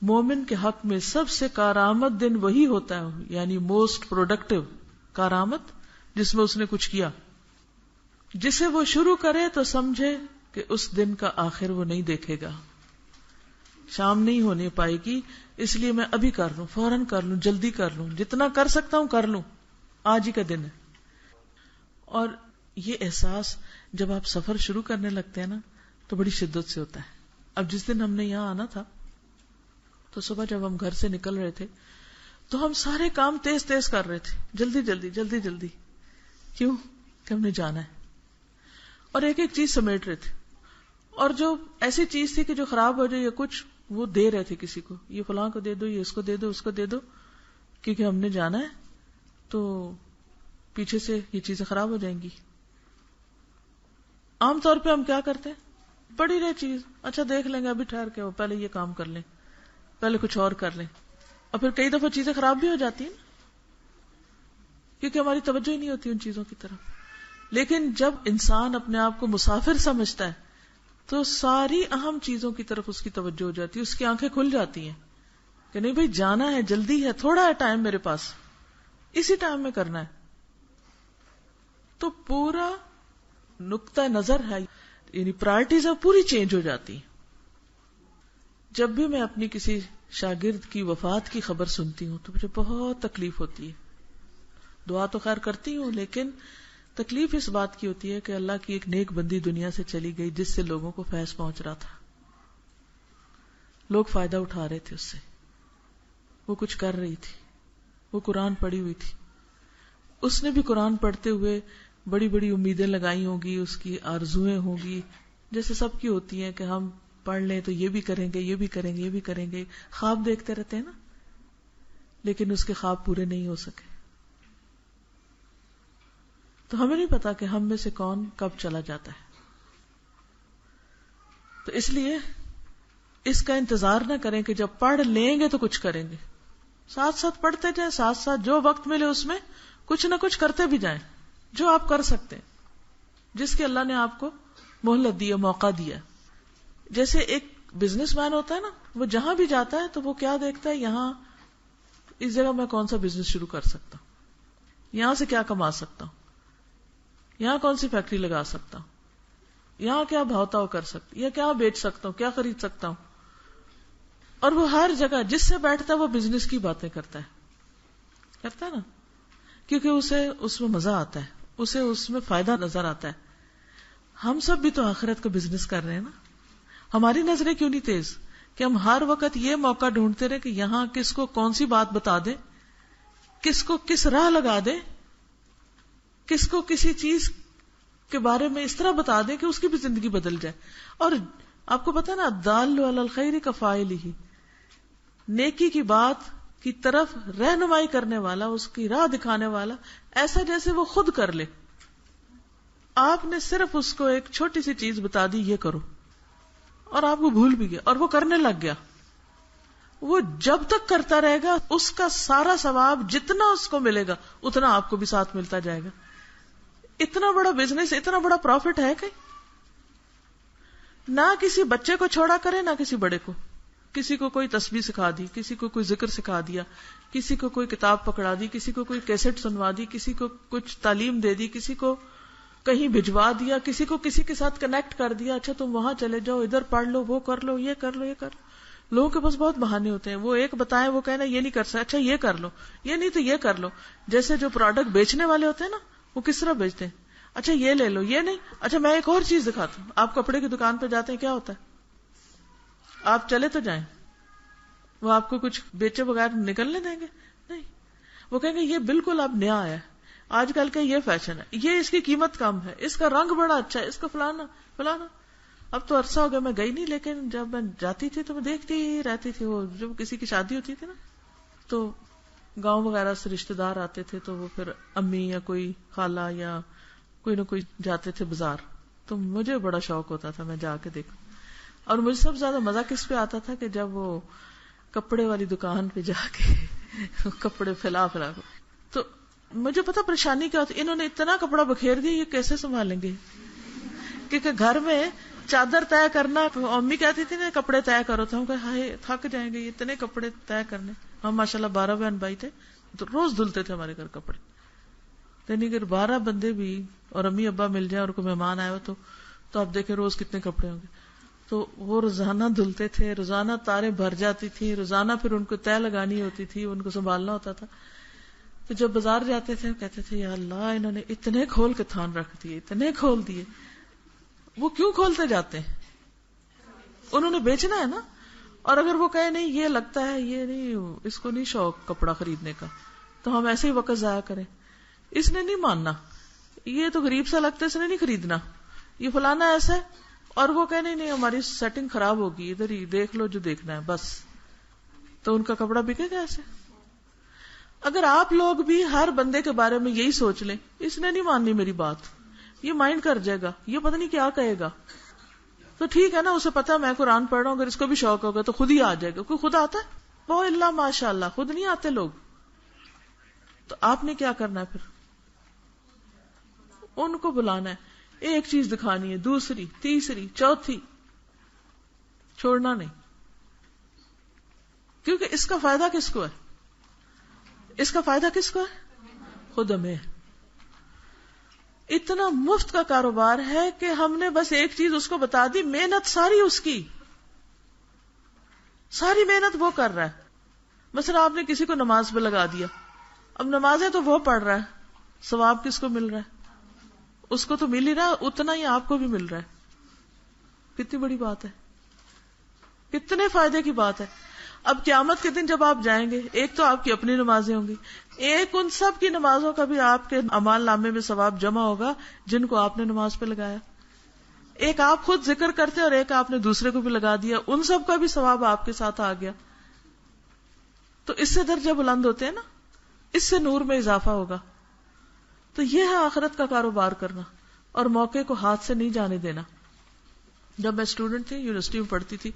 Speaker 1: مومن کے حق میں سب سے کارآمد دن وہی ہوتا ہے, یعنی موسٹ پروڈکٹیو کارآمد, جس میں اس نے کچھ کیا. جسے وہ شروع کرے تو سمجھے کہ اس دن کا آخر وہ نہیں دیکھے گا, شام نہیں ہونے پائے گی, اس لیے میں ابھی کر لوں, فوراً کر لوں, جلدی کر لوں, جتنا کر سکتا ہوں کر لوں, آج ہی کا دن ہے. اور یہ احساس جب آپ سفر شروع کرنے لگتے ہیں نا تو بڑی شدت سے ہوتا ہے. اب جس دن ہم نے یہاں آنا تھا تو صبح جب ہم گھر سے نکل رہے تھے تو ہم سارے کام تیز تیز کر رہے تھے, جلدی جلدی جلدی جلدی. کیوں؟ کہ ہم نے جانا ہے, اور ایک ایک چیز سمیٹ رہے تھے. اور جو ایسی چیز تھی کہ جو خراب ہو جائے یا کچھ, وہ دے رہے تھے کسی کو, یہ فلاں کو دے دو, یہ اس کو دے دو, اس کو دے دو, کیونکہ ہم نے جانا ہے تو پیچھے سے یہ چیزیں خراب ہو جائیں گی. عام طور پہ ہم کیا کرتے ہیں, پڑی رہے چیز, اچھا دیکھ لیں گے, ابھی ٹھہر کے, پہلے یہ کام کر لیں, پہلے کچھ اور کر لیں. اور پھر کئی دفعہ چیزیں خراب بھی ہو جاتی ہیں کیونکہ ہماری توجہ ہی نہیں ہوتی ان چیزوں کی طرف. لیکن جب انسان اپنے آپ کو مسافر سمجھتا ہے تو ساری اہم چیزوں کی طرف اس کی توجہ ہو جاتی ہے, اس کی آنکھیں کھل جاتی ہیں کہ نہیں بھائی جانا ہے, جلدی ہے, تھوڑا ہے ٹائم میرے پاس, اسی ٹائم میں کرنا ہے. تو پورا نقطہ نظر ہے, یعنی پرائرٹیز اب پوری چینج ہو جاتی. جب بھی میں اپنی کسی شاگرد کی وفات کی خبر سنتی ہوں تو مجھے بہت تکلیف ہوتی ہے. دعا تو خیر کرتی ہوں, لیکن تکلیف اس بات کی ہوتی ہے کہ اللہ کی ایک نیک بندی دنیا سے چلی گئی جس سے لوگوں کو فیض پہنچ رہا تھا, لوگ فائدہ اٹھا رہے تھے اس سے, وہ کچھ کر رہی تھی, وہ قرآن پڑھی ہوئی تھی, اس نے بھی قرآن پڑھتے ہوئے بڑی بڑی امیدیں لگائی ہوں گی, اس کی آرزویں ہوں گی جیسے سب کی ہوتی ہیں کہ ہم پڑھ لیں تو یہ بھی کریں گے, یہ بھی کریں گے, یہ بھی کریں گے, خواب دیکھتے رہتے ہیں نا, لیکن اس کے خواب پورے نہیں ہو سکے. تو ہمیں نہیں پتا کہ ہم میں سے کون کب چلا جاتا ہے. تو اس لیے اس کا انتظار نہ کریں کہ جب پڑھ لیں گے تو کچھ کریں گے, ساتھ ساتھ پڑھتے جائیں, ساتھ ساتھ جو وقت ملے اس میں کچھ نہ کچھ کرتے بھی جائیں جو آپ کر سکتے ہیں, جس کے اللہ نے آپ کو مہلت دی, موقع دیا. جیسے ایک بزنس مین ہوتا ہے نا, وہ جہاں بھی جاتا ہے تو وہ کیا دیکھتا ہے, یہاں اس جگہ میں کون سا بزنس شروع کر سکتا ہوں, یہاں سے کیا کما سکتا ہوں, یہاں کون سی فیکٹری لگا سکتا ہوں, یہاں کیا بھاؤ تاؤ کر سکتا, یا کیا بیچ سکتا ہوں, کیا خرید سکتا ہوں. اور وہ ہر جگہ جس سے بیٹھتا ہے وہ بزنس کی باتیں کرتا ہے نا, کیونکہ اسے اس میں مزہ آتا ہے, اسے اس میں فائدہ نظر آتا ہے. ہم سب بھی تو آخرت کا بزنس کر رہے ہیں نا. ہماری نظریں کیوں نہیں تیز کہ ہم ہر وقت یہ موقع ڈھونڈتے رہے کہ یہاں کس کو کون سی بات بتا دیں, کس کو کس راہ لگا دیں, کس کو کسی چیز کے بارے میں اس طرح بتا دیں کہ اس کی بھی زندگی بدل جائے. اور آپ کو پتا نا, الدال علی الخیر کفاعلہ, نیکی کی بات کی طرف رہنمائی کرنے والا, اس کی راہ دکھانے والا, ایسا جیسے وہ خود کر لے. آپ نے صرف اس کو ایک چھوٹی سی چیز بتا دی, یہ کرو, اور آپ کو بھول بھی گیا اور وہ کرنے لگ گیا. وہ جب تک کرتا رہے گا اس کا سارا ثواب جتنا اس کو ملے گا اتنا آپ کو بھی ساتھ ملتا جائے گا. اتنا بڑا بزنس, اتنا بڑا پروفٹ ہے کہ نہ کسی بچے کو چھوڑا کرے نہ کسی بڑے کو. کسی کو کوئی تسبیح سکھا دی, کسی کو کوئی ذکر سکھا دیا, کسی کو کوئی کتاب پکڑا دی, کسی کو کوئی کیسٹ سنوا دی, کسی کو کچھ تعلیم دے دی, کسی کو کہیں بھجوا دیا, کسی کو کسی کے ساتھ کنیکٹ کر دیا, اچھا تم وہاں چلے جاؤ, ادھر پڑھ لو, وہ کر لو, یہ کر لو, یہ کر لو. لوگوں کے پاس بہت بہانے ہوتے ہیں, وہ ایک بتائیں وہ کہنا یہ نہیں کر سکتے, اچھا یہ کر لو, یہ نہیں تو یہ کر لو. جیسے جو پروڈکٹ بیچنے والے ہوتے ہیں نا, وہ کس طرح بیچتے ہیں, اچھا یہ لے لو، یہ نہیں، اچھا میں ایک اور چیز دکھاتا ہوں. آپ کپڑے کی دکان پہ جاتے ہیں، کیا ہوتا ہے؟ آپ چلے تو جائیں، وہ آپ کو کچھ بیچے بغیر نکلنے دیں گے؟ نہیں، وہ کہیں گے یہ بالکل اب نیا آیا ہے، آج کل کا یہ فیشن ہے، یہ اس کی قیمت کم ہے، اس کا رنگ بڑا اچھا ہے، اس کا فلانا فلانا. اب تو عرصہ ہو گیا میں گئی نہیں، لیکن جب میں جاتی تھی تو میں دیکھتی ہی رہتی تھی. وہ جب کسی کی شادی ہوتی تھی نا، تو گاؤں وغیرہ سے رشتے دار آتے تھے، تو وہ پھر امی یا کوئی خالہ یا کوئی نہ کوئی جاتے تھے بازار، تو مجھے بڑا شوق ہوتا تھا میں جا کے دیکھوں. اور مجھے سب سے زیادہ مزہ کس پہ آتا تھا کہ جب وہ کپڑے والی دکان پہ جا کے کپڑے پھیلا تو مجھے پتا پریشانی کیا ہوتی، انہوں نے اتنا کپڑا بکھیر دیا، یہ کیسے سنبھالیں گے؟ کیونکہ گھر میں چادر طے کرنا، امی کہتی تھی نا کپڑے طے کرو، تو ہم کہا ہائے تھک جائیں گے، اتنے کپڑے طے کرنے. ہم ماشاءاللہ 12 بہن بھائی تھے، تو روز دھلتے تھے ہمارے گھر کپڑے. یعنی اگر 12 بندے بھی اور امی ابا مل جائیں اور کوئی مہمان آئے ہو تو آپ دیکھیں روز کتنے کپڑے ہوں گے. تو وہ روزانہ دھلتے تھے، روزانہ تاریں بھر جاتی تھی، روزانہ پھر ان کو طے لگانی ہوتی تھی، ان کو سنبھالنا ہوتا تھا. تو جب بازار جاتے تھے کہتے تھے یا اللہ انہوں نے اتنے کھول کے تھان رکھ دیے، اتنے کھول دیے. وہ کیوں کھولتے جاتے ہیں؟ انہوں نے بیچنا ہے نا. اور اگر وہ کہے نہیں یہ لگتا ہے، یہ نہیں، اس کو نہیں شوق کپڑا خریدنے کا، تو ہم ایسے ہی وقت ضائع کریں. اس نے نہیں ماننا، یہ تو غریب سا لگتا ہے، اس نے نہیں خریدنا، یہ فلانا ایسا ہے. اور وہ کہے نہیں ہماری سیٹنگ خراب ہوگی، ادھر ہی دیکھ لو جو دیکھنا ہے بس. تو ان کا کپڑا بکے گا ایسے. اگر آپ لوگ بھی ہر بندے کے بارے میں یہی سوچ لیں، اس نے نہیں ماننی میری بات، یہ مائنڈ کر جائے گا، یہ پتہ نہیں کیا کہے گا، تو ٹھیک ہے نا، اسے پتا میں قرآن پڑھ رہا ہوں، اگر اس کو بھی شوق ہوگا تو خود ہی آ جائے گا. کوئی خود آتا ہے؟ وہ اللہ ماشاء اللہ خود نہیں آتے لوگ. تو آپ نے کیا کرنا ہے پھر؟ ان کو بلانا ہے، ایک چیز دکھانی ہے، دوسری تیسری چوتھی، چھوڑنا نہیں. کیونکہ اس کا فائدہ کس کو ہے؟ اس کا فائدہ کس کو ہے؟ خود ہمیں. اتنا مفت کا کاروبار ہے کہ ہم نے بس ایک چیز اس کو بتا دی، محنت ساری اس کی، ساری محنت وہ کر رہا ہے. مثلا آپ نے کسی کو نماز پہ لگا دیا، اب نمازیں تو وہ پڑھ رہا ہے، ثواب کس کو مل رہا ہے؟ اس کو تو مل ہی رہا، اتنا ہی آپ کو بھی مل رہا ہے. کتنی بڑی بات ہے، کتنے فائدے کی بات ہے. اب قیامت کے دن جب آپ جائیں گے، ایک تو آپ کی اپنی نمازیں ہوں گی، ایک ان سب کی نمازوں کا بھی آپ کے اعمال نامے میں ثواب جمع ہوگا جن کو آپ نے نماز پہ لگایا. ایک آپ خود ذکر کرتے اور ایک آپ نے دوسرے کو بھی لگا دیا، ان سب کا بھی ثواب آپ کے ساتھ آ گیا. تو اس سے درجہ بلند ہوتے ہیں نا، اس سے نور میں اضافہ ہوگا. تو یہ ہے آخرت کا کاروبار کرنا اور موقع کو ہاتھ سے نہیں جانے دینا. جب میں اسٹوڈنٹ تھی، یونیورسٹی میں پڑھتی تھی،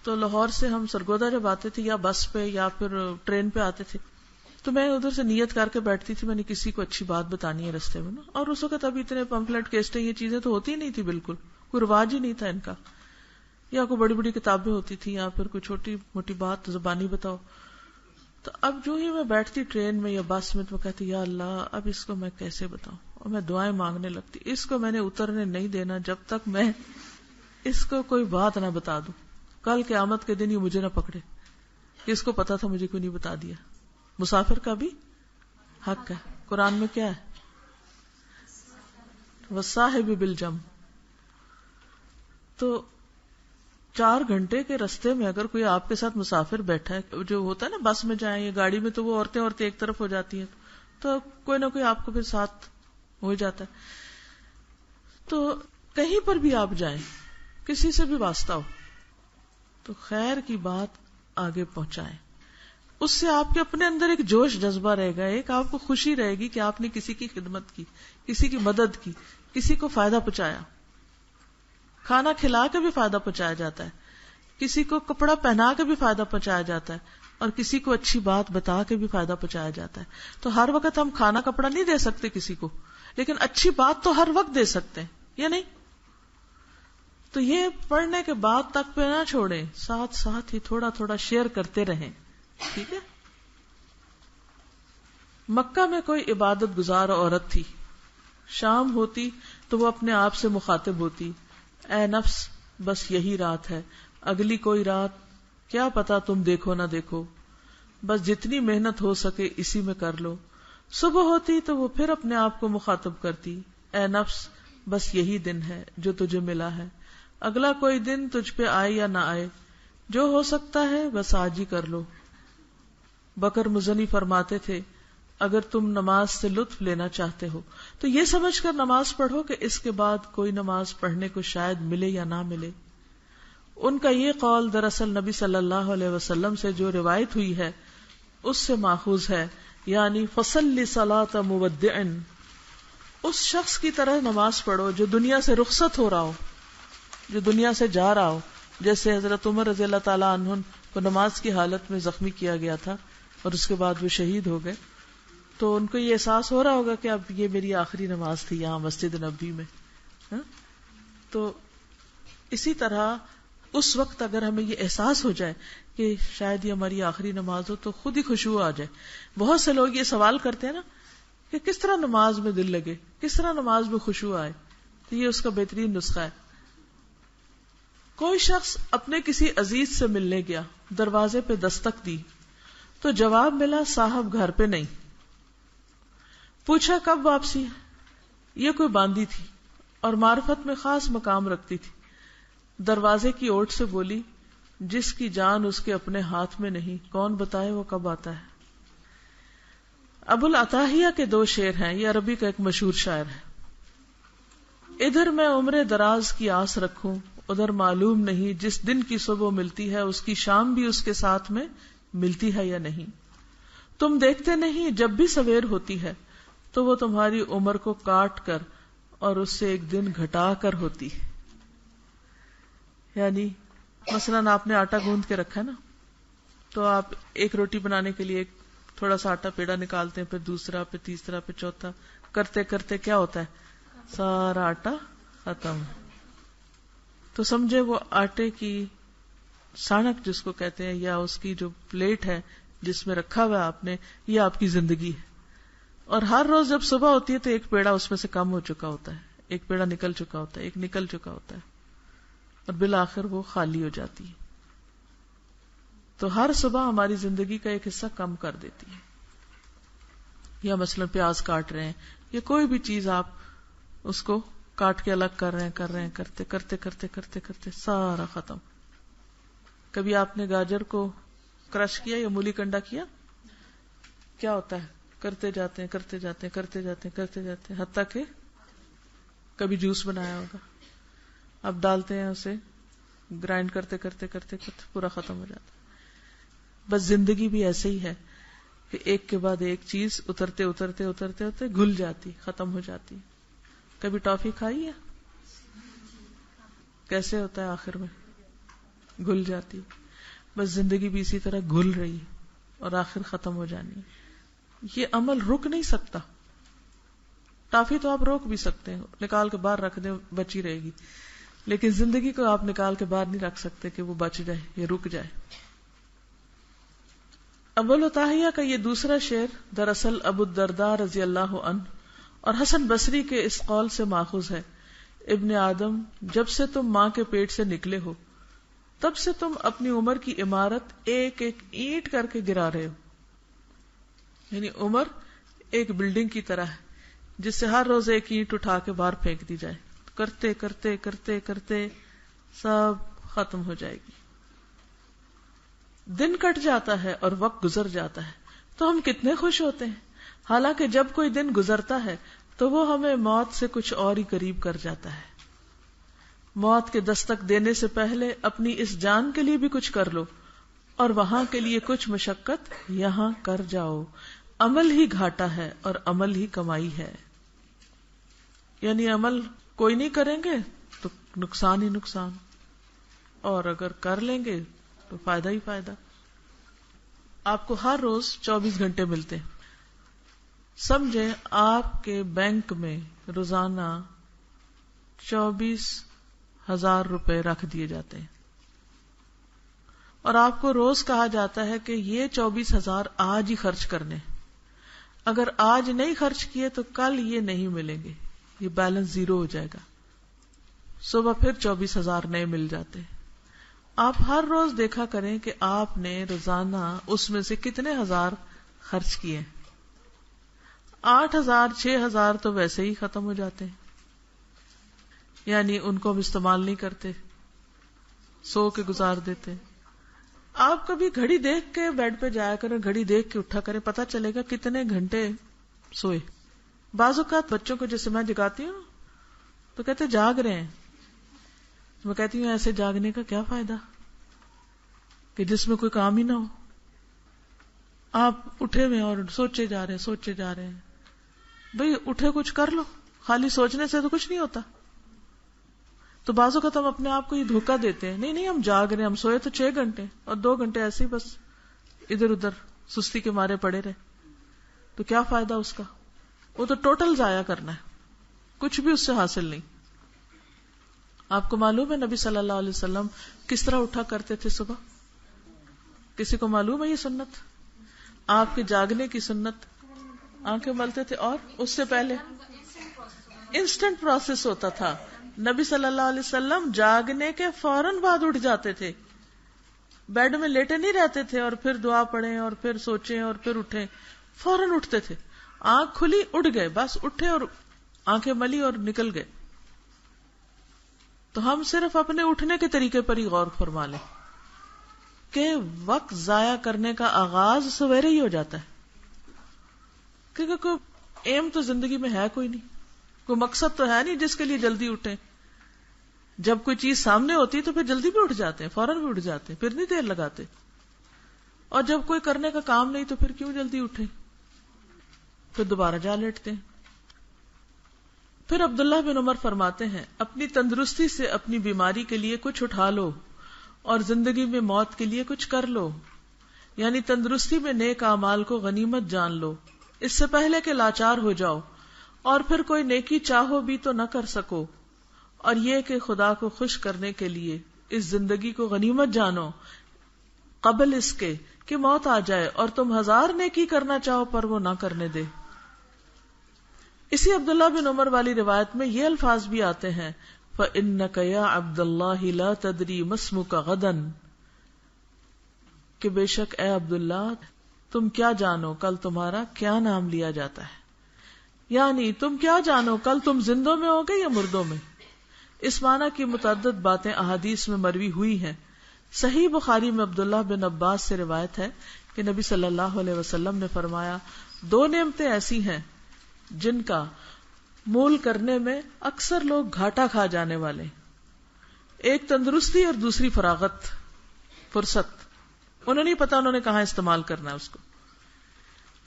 Speaker 1: تو لاہور سے ہم سرگودا جب آتے تھے یا بس پہ یا پھر ٹرین پہ آتے تھے، تو میں ادھر سے نیت کر کے بیٹھتی تھی میں نے کسی کو اچھی بات بتانی ہے رستے میں نا. اور اس وقت ابھی اتنے پمفلٹ کیسٹیں یہ چیزیں تو ہوتی ہی نہیں تھی، بالکل کوئی رواج ہی نہیں تھا ان کا، یا کوئی بڑی بڑی کتابیں ہوتی تھی یا پھر کوئی چھوٹی موٹی بات زبانی بتاؤ. تو اب جو ہی میں بیٹھتی ٹرین میں یا بس میں تو میں کہتی یا اللہ اب اس کو میں کیسے بتاؤں، اور میں دعائیں مانگنے لگتی، اس کو میں نے اترنے نہیں دینا جب تک میں اس کو کوئی بات نہ بتا دوں. کل قیامت کے دن یہ مجھے نہ پکڑے کہ اس کو پتا تھا مجھے کوئی نہیں بتا دیا. مسافر کا بھی حق ہے. قرآن میں کیا ہے؟ وَالصَّاحِبِ بِالْجَنْبِ. تو 4 گھنٹے کے رستے میں اگر کوئی آپ کے ساتھ مسافر بیٹھا ہے، جو ہوتا ہے نا بس میں جائیں یا گاڑی میں، تو وہ عورتیں ایک طرف ہو جاتی ہیں، تو کوئی نہ کوئی آپ کو پھر ساتھ ہو جاتا ہے. تو کہیں پر بھی آپ جائیں، کسی سے بھی واسطہ ہو تو خیر کی بات آگے پہنچائیں. اس سے آپ کے اپنے اندر ایک جوش جذبہ رہے گا، ایک آپ کو خوشی رہے گی کہ آپ نے کسی کی خدمت کی، کسی کی مدد کی، کسی کو فائدہ پہنچایا. کھانا کھلا کے بھی فائدہ پہنچایا جاتا ہے، کسی کو کپڑا پہنا کے بھی فائدہ پہنچایا جاتا ہے، اور کسی کو اچھی بات بتا کے بھی فائدہ پہنچایا جاتا ہے. تو ہر وقت ہم کھانا کپڑا نہیں دے سکتے کسی کو، لیکن اچھی بات تو ہر وقت دے سکتے ہیں، یا نہیں؟ تو یہ پڑھنے کے بعد تک پہ نہ چھوڑیں، ساتھ ساتھ ہی تھوڑا تھوڑا شیئر کرتے رہیں. ٹھیک ہے. مکہ میں کوئی عبادت گزار عورت تھی، شام ہوتی تو وہ اپنے آپ سے مخاطب ہوتی، اے نفس بس یہی رات ہے، اگلی کوئی رات کیا پتا تم دیکھو نہ دیکھو، بس جتنی محنت ہو سکے اسی میں کر لو. صبح ہوتی تو وہ پھر اپنے آپ کو مخاطب کرتی، اے نفس بس یہی دن ہے جو تجھے ملا ہے، اگلا کوئی دن تجھ پہ آئے یا نہ آئے، جو ہو سکتا ہے بس آج ہی کر لو۔ بکر مزنی فرماتے تھے اگر تم نماز سے لطف لینا چاہتے ہو تو یہ سمجھ کر نماز پڑھو کہ اس کے بعد کوئی نماز پڑھنے کو شاید ملے یا نہ ملے۔ ان کا یہ قول دراصل نبی صلی اللہ علیہ وسلم سے جو روایت ہوئی ہے اس سے ماخوذ ہے، یعنی فصلی صلاۃ مودع، اس شخص کی طرح نماز پڑھو جو دنیا سے رخصت ہو رہا ہو، جو دنیا سے جا رہا ہو، جیسے حضرت عمر رضی اللہ تعالیٰ عنہ کو نماز کی حالت میں زخمی کیا گیا تھا اور اس کے بعد وہ شہید ہو گئے، تو ان کو یہ احساس ہو رہا ہوگا کہ اب یہ میری آخری نماز تھی یہاں مسجد نبوی میں۔ تو اسی طرح اس وقت اگر ہمیں یہ احساس ہو جائے کہ شاید یہ ہماری آخری نماز ہو تو خود ہی خشوع آ جائے۔ بہت سے لوگ یہ سوال کرتے ہیں نا کہ کس طرح نماز میں دل لگے، کس طرح نماز میں خشوع آئے، تو یہ اس کا بہترین نسخہ ہے۔ کوئی شخص اپنے کسی عزیز سے ملنے گیا، دروازے پہ دستک دی تو جواب ملا صاحب گھر پہ نہیں۔ پوچھا کب واپسی ہے؟ یہ کوئی باندی تھی اور معرفت میں خاص مقام رکھتی تھی۔ دروازے کی اوٹ سے بولی جس کی جان اس کے اپنے ہاتھ میں نہیں، کون بتائے وہ کب آتا ہے۔ ابو العطاہیہ کے 2 شعر ہیں، یہ عربی کا ایک مشہور شاعر ہے۔ ادھر میں عمر دراز کی آس رکھوں، ادھر معلوم نہیں جس دن کی صبح ملتی ہے اس کی شام بھی اس کے ساتھ میں ملتی ہے یا نہیں۔ تم دیکھتے نہیں جب بھی سویر ہوتی ہے تو وہ تمہاری عمر کو کاٹ کر اور اس سے ایک دن گھٹا کر ہوتی ہے۔ یعنی مثلاً آپ نے آٹا گوندھ کے رکھا ہے نا، تو آپ ایک روٹی بنانے کے لیے تھوڑا سا آٹا پیڑا نکالتے ہیں، پھر دوسرا، پھر تیسرا، پھر چوتھا، کرتے کرتے کیا ہوتا ہے، سارا آٹا ختم۔ تو سمجھے وہ آٹے کی سانک جس کو کہتے ہیں، یا اس کی جو پلیٹ ہے جس میں رکھا ہوا آپ نے، یہ آپ کی زندگی ہے۔ اور ہر روز جب صبح ہوتی ہے تو ایک پیڑا اس میں سے کم ہو چکا ہوتا ہے، ایک پیڑا نکل چکا ہوتا ہے، ایک نکل چکا ہوتا ہے، اور بالآخر وہ خالی ہو جاتی ہے۔ تو ہر صبح ہماری زندگی کا ایک حصہ کم کر دیتی ہے۔ یا مثلا پیاز کاٹ رہے ہیں یا کوئی بھی چیز آپ اس کو کاٹ کے الگ کر رہے ہیں کرتے کرتے کرتے کرتے کرتے سارا ختم۔ کبھی آپ نے گاجر کو کرش کیا یا مولی کنڈا کیا؟ کیا ہوتا ہے، کرتے جاتے ہیں کرتے جاتے ہیں کرتے جاتے ہیں کرتے جاتے ہیں، حتیٰ کہ کبھی جوس بنایا ہوگا، اب ڈالتے ہیں اسے، گرائنڈ کرتے کرتے کرتے کرتے پورا ختم ہو جاتا ہے۔ بس زندگی بھی ایسے ہی ہے کہ ایک کے بعد ایک چیز اترتے اترتے اترتے اترتے گھل جاتی، ختم ہو جاتی۔ کبھی ٹافی کھائی ہے؟ کیسے ہوتا ہے آخر میں؟ گھل جاتی۔ بس زندگی بھی اسی طرح گھل رہی ہے اور آخر ختم ہو جانی ہے۔ یہ عمل رک نہیں سکتا۔ ٹافی تو آپ روک بھی سکتے ہیں، نکال کے باہر رکھ دیں، بچی رہے گی، لیکن زندگی کو آپ نکال کے باہر نہیں رکھ سکتے کہ وہ بچ جائے یا رک جائے۔ ابو العطاہیہ کا یہ دوسرا شعر دراصل ابو الدرداء رضی اللہ عنہ اور حسن بصری کے اس قول سے ماخوذ ہے، ابن آدم جب سے تم ماں کے پیٹ سے نکلے ہو تب سے تم اپنی عمر کی عمارت ایک ایک اینٹ کر کے گرا رہے ہو۔ یعنی عمر ایک بلڈنگ کی طرح ہے جس سے ہر روز ایک اینٹ اٹھا کے باہر پھینک دی جائے، کرتے کرتے کرتے کرتے سب ختم ہو جائے گی۔ دن کٹ جاتا ہے اور وقت گزر جاتا ہے تو ہم کتنے خوش ہوتے ہیں، حالانکہ جب کوئی دن گزرتا ہے تو وہ ہمیں موت سے کچھ اور ہی قریب کر جاتا ہے۔ موت کے دستک دینے سے پہلے اپنی اس جان کے لیے بھی کچھ کر لو، اور وہاں کے لیے کچھ مشقت یہاں کر جاؤ۔ عمل ہی گھاٹا ہے اور عمل ہی کمائی ہے۔ یعنی عمل کوئی نہیں کریں گے تو نقصان ہی نقصان، اور اگر کر لیں گے تو فائدہ ہی فائدہ۔ آپ کو ہر روز 24 گھنٹے ملتے ہیں، سمجھیں آپ کے بینک میں روزانہ 24,000 روپے رکھ دیے جاتے ہیں، اور آپ کو روز کہا جاتا ہے کہ یہ 24,000 آج ہی خرچ کرنے، اگر آج نہیں خرچ کیے تو کل یہ نہیں ملیں گے، یہ بیلنس 0 ہو جائے گا۔ صبح پھر 24,000 نئے مل جاتے ہیں۔ آپ ہر روز دیکھا کریں کہ آپ نے روزانہ اس میں سے کتنے ہزار خرچ کیے۔ 8,000 6,000 تو ویسے ہی ختم ہو جاتے ہیں، یعنی ان کو ہم استعمال نہیں کرتے، سو کے گزار دیتے. آپ کبھی گھڑی دیکھ کے بیڈ پہ جایا کریں، گھڑی دیکھ کے اٹھا کریں، پتہ چلے گا کتنے گھنٹے سوئے. بعض اوقات بچوں کو جیسے میں جگاتی ہوں تو کہتے جاگ رہے ہیں، میں کہتی ہوں ایسے جاگنے کا کیا فائدہ کہ جس میں کوئی کام ہی نہ ہو. آپ اٹھے ہوئے اور سوچے جا رہے ہیں. بھئی اٹھے کچھ کر لو، خالی سوچنے سے تو کچھ نہیں ہوتا. تو بعض اوقات ہم اپنے آپ کو یہ دھوکہ دیتے ہیں، نہیں ہم جاگ رہے ہیں، ہم سوئے تو 6 گھنٹے اور 2 گھنٹے ایسے ہی بس ادھر ادھر سستی کے مارے پڑے رہے. تو کیا فائدہ اس کا؟ وہ تو ٹوٹل ضائع کرنا ہے، کچھ بھی اس سے حاصل نہیں. آپ کو معلوم ہے نبی صلی اللہ علیہ وسلم کس طرح اٹھا کرتے تھے صبح؟ کسی کو معلوم ہے یہ سنت؟ آپ کے جاگنے کی سنت، آنکھیں ملتے تھے اور اس سے پہلے انسٹنٹ پروسیس ہوتا تھا. نبی صلی اللہ علیہ وسلم جاگنے کے فوراً بعد اٹھ جاتے تھے، بیڈ میں لیٹے نہیں رہتے تھے اور پھر دعا پڑھیں اور پھر سوچیں اور پھر اٹھیں. فوراً اٹھتے تھے، آنکھ کھلی اٹھ گئے، بس اٹھے اور آنکھیں ملی اور نکل گئے. تو ہم صرف اپنے اٹھنے کے طریقے پر ہی غور فرما لیں کہ وقت ضائع کرنے کا آغاز سویرے ہی ہو جاتا ہے، کیونکہ کوئی ایم تو زندگی میں ہے کوئی نہیں، کوئی مقصد تو ہے نہیں جس کے لیے جلدی اٹھیں. جب کوئی چیز سامنے ہوتی تو پھر جلدی بھی اٹھ جاتے ہیں، فوراً بھی اٹھ جاتے ہیں، پھر نہیں دیر لگاتے. اور جب کوئی کرنے کا کام نہیں تو پھر کیوں جلدی اٹھیں، پھر دوبارہ جا لیٹتے ہیں. پھر عبداللہ بن عمر فرماتے ہیں، اپنی تندرستی سے اپنی بیماری کے لیے کچھ اٹھا لو اور زندگی میں موت کے لیے کچھ کر لو. یعنی تندرستی میں نیک اعمال کو غنیمت جان لو اس سے پہلے کہ لاچار ہو جاؤ، اور پھر کوئی نیکی چاہو بھی تو نہ کر سکو، اور یہ کہ خدا کو خوش کرنے کے لیے اس زندگی کو غنیمت جانو قبل اس کے کہ موت آ جائے اور تم 1000 نیکی کرنا چاہو پر وہ نہ کرنے دے. اسی عبداللہ بن عمر والی روایت میں یہ الفاظ بھی آتے ہیں، فَإِنَّكَ يَا عَبْدَ اللَّهِ لَا تَدْرِي مَسْمُكَ غَدًا، کہ بے شک اے عبداللہ تم کیا جانو کل تمہارا کیا نام لیا جاتا ہے. یعنی تم کیا جانو کل تم زندوں میں ہوگے یا مردوں میں. اس معنی کی متعدد باتیں احادیث میں مروی ہوئی ہیں. صحیح بخاری میں عبداللہ بن عباس سے روایت ہے کہ نبی صلی اللہ علیہ وسلم نے فرمایا، 2 نعمتیں ایسی ہیں جن کا مول کرنے میں اکثر لوگ گھاٹا کھا جانے والے، ایک تندرستی اور دوسری فراغت، فرصت. انہیں نہیں پتا انہوں نے کہاں استعمال کرنا ہے اس کو.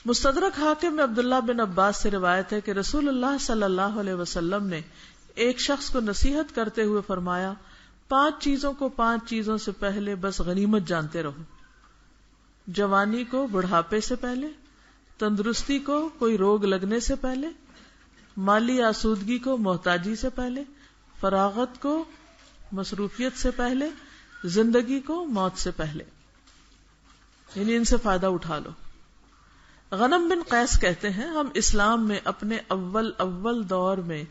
Speaker 1: مستدرک حاکم میں عبداللہ بن عباس سے روایت ہے کہ رسول اللہ صلی اللہ علیہ وسلم نے ایک شخص کو نصیحت کرتے ہوئے فرمایا، 5 چیزوں کو 5 چیزوں سے پہلے بس غنیمت جانتے رہو. جوانی کو بڑھاپے سے پہلے، تندرستی کو کوئی روگ لگنے سے پہلے، مالی آسودگی کو محتاجی سے پہلے، فراغت کو مصروفیت سے پہلے، زندگی کو موت سے پہلے. یعنی ان سے فائدہ اٹھا لو. غنم بن قیس کہتے ہیں، ہم اسلام میں اپنے اول دور میں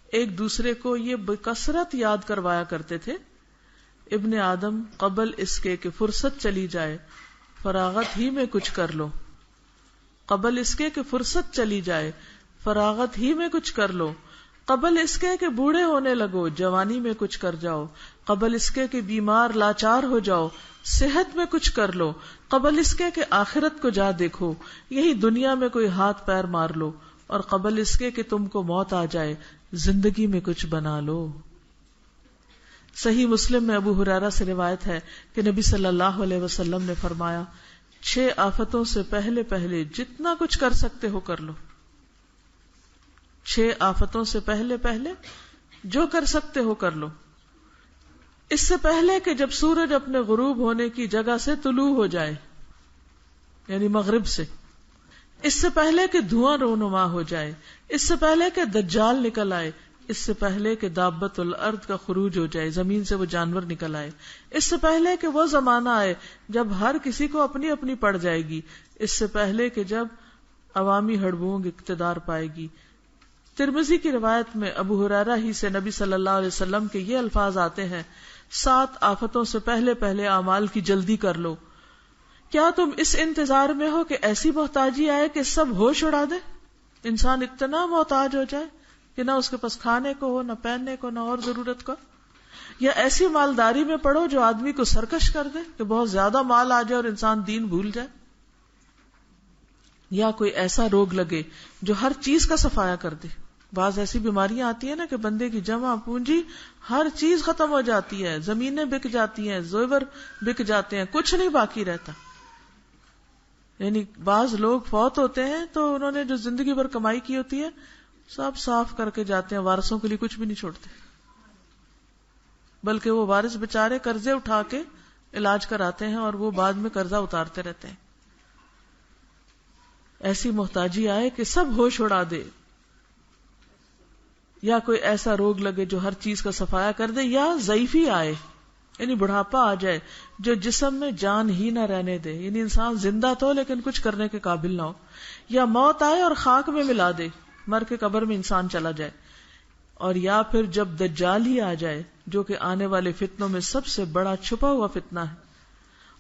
Speaker 1: ایک دوسرے کو یہ بکثرت یاد کروایا کرتے تھے، ابن آدم قبل اس کے کہ فرصت چلی جائے فراغت ہی میں کچھ کر لو. قبل اس کے کہ فرصت چلی جائے فراغت ہی میں کچھ کر لو. قبل اس کے کہ بوڑھے ہونے لگو جوانی میں کچھ کر جاؤ. قبل اس کے کہ بیمار لاچار ہو جاؤ صحت میں کچھ کر لو. قبل اس کے کہ آخرت کو جا دیکھو یہی دنیا میں کوئی ہاتھ پیر مار لو. اور قبل اس کے کہ تم کو موت آ جائے زندگی میں کچھ بنا لو. صحیح مسلم میں ابو ہریرہ سے روایت ہے کہ نبی صلی اللہ علیہ وسلم نے فرمایا، 6 آفتوں سے پہلے پہلے جتنا کچھ کر سکتے ہو کر لو. 6 آفتوں سے پہلے پہلے جو کر سکتے ہو کر لو. اس سے پہلے کہ جب سورج اپنے غروب ہونے کی جگہ سے طلوع ہو جائے، یعنی مغرب سے، اس سے پہلے کہ دھواں رونما ہو جائے، اس سے پہلے کہ دجال نکل آئے، اس سے پہلے کہ دابت الارض کا خروج ہو جائے، زمین سے وہ جانور نکل آئے، اس سے پہلے کہ وہ زمانہ آئے جب ہر کسی کو اپنی اپنی پڑ جائے گی، اس سے پہلے کہ جب عوامی ہڑبونگ اقتدار پائے گی. ترمذی کی روایت میں ابو ہریرہ ہی سے نبی صلی اللہ علیہ وسلم کے یہ الفاظ آتے ہیں، 7 آفتوں سے پہلے پہلے اعمال کی جلدی کر لو. کیا تم اس انتظار میں ہو کہ ایسی محتاجی آئے کہ سب ہوش اڑا دے؟ انسان اتنا محتاج ہو جائے کہ نہ اس کے پاس کھانے کو ہو، نہ پہننے کو، نہ اور ضرورت کو. یا ایسی مالداری میں پڑو جو آدمی کو سرکش کر دے کہ بہت زیادہ مال آ جائے اور انسان دین بھول جائے. یا کوئی ایسا روگ لگے جو ہر چیز کا صفایا کر دے. بعض ایسی بیماریاں آتی ہیں نا کہ بندے کی جمع پونجی ہر چیز ختم ہو جاتی ہے، زمینیں بک جاتی ہیں، زیور بک جاتے ہیں، کچھ نہیں باقی رہتا. یعنی بعض لوگ فوت ہوتے ہیں تو انہوں نے جو زندگی بھر کمائی کی ہوتی ہے سب صاف کر کے جاتے ہیں، وارثوں کے لیے کچھ بھی نہیں چھوڑتے، بلکہ وہ وارث بےچارے قرضے اٹھا کے علاج کراتے ہیں اور وہ بعد میں قرضہ اتارتے رہتے ہیں. ایسی محتاجی آئے کہ سب ہوش اڑا دے، یا کوئی ایسا روگ لگے جو ہر چیز کا صفایا کر دے، یا ضعیفی آئے یعنی بڑھاپا آ جائے جو جسم میں جان ہی نہ رہنے دے، یعنی انسان زندہ تو لیکن کچھ کرنے کے قابل نہ ہو، یا موت آئے اور خاک میں ملا دے، مر کے قبر میں انسان چلا جائے، اور یا پھر جب دجال ہی آ جائے جو کہ آنے والے فتنوں میں سب سے بڑا چھپا ہوا فتنہ ہے،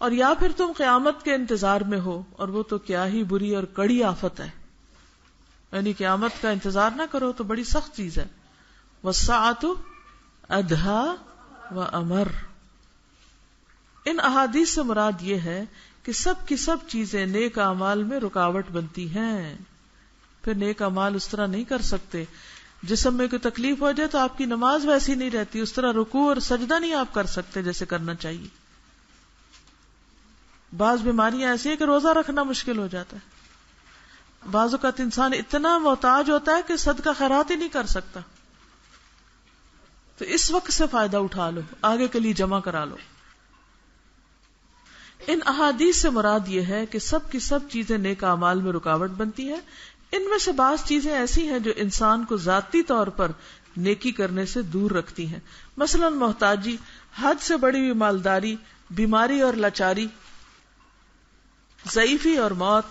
Speaker 1: اور یا پھر تم قیامت کے انتظار میں ہو، اور وہ تو کیا ہی بری اور کڑی آفت ہے. یعنی قیامت کا انتظار نہ کرو تو بڑی سخت چیز ہے. وَالسَّاعَةُ أَدْهَىٰ وَأَمَرُّ. ان احادیث سے مراد یہ ہے کہ سب کی سب چیزیں نیک اعمال میں رکاوٹ بنتی ہیں. پھر نیک اعمال اس طرح نہیں کر سکتے. جسم میں کوئی تکلیف ہو جائے تو آپ کی نماز ویسی نہیں رہتی، اس طرح رکوع اور سجدہ نہیں آپ کر سکتے جیسے کرنا چاہیے. بعض بیماریاں ایسی ہیں کہ روزہ رکھنا مشکل ہو جاتا ہے. بعض اوقات انسان اتنا محتاج ہوتا ہے کہ صدقہ خیرات ہی نہیں کر سکتا. تو اس وقت سے فائدہ اٹھا لو، آگے کے لیے جمع کرا لو. ان احادیث سے مراد یہ ہے کہ سب کی سب چیزیں نیک اعمال میں رکاوٹ بنتی ہیں. ان میں سے بعض چیزیں ایسی ہیں جو انسان کو ذاتی طور پر نیکی کرنے سے دور رکھتی ہیں، مثلا محتاجی، حد سے بڑی ہوئی مالداری، بیماری اور لاچاری، ضعیفی اور موت.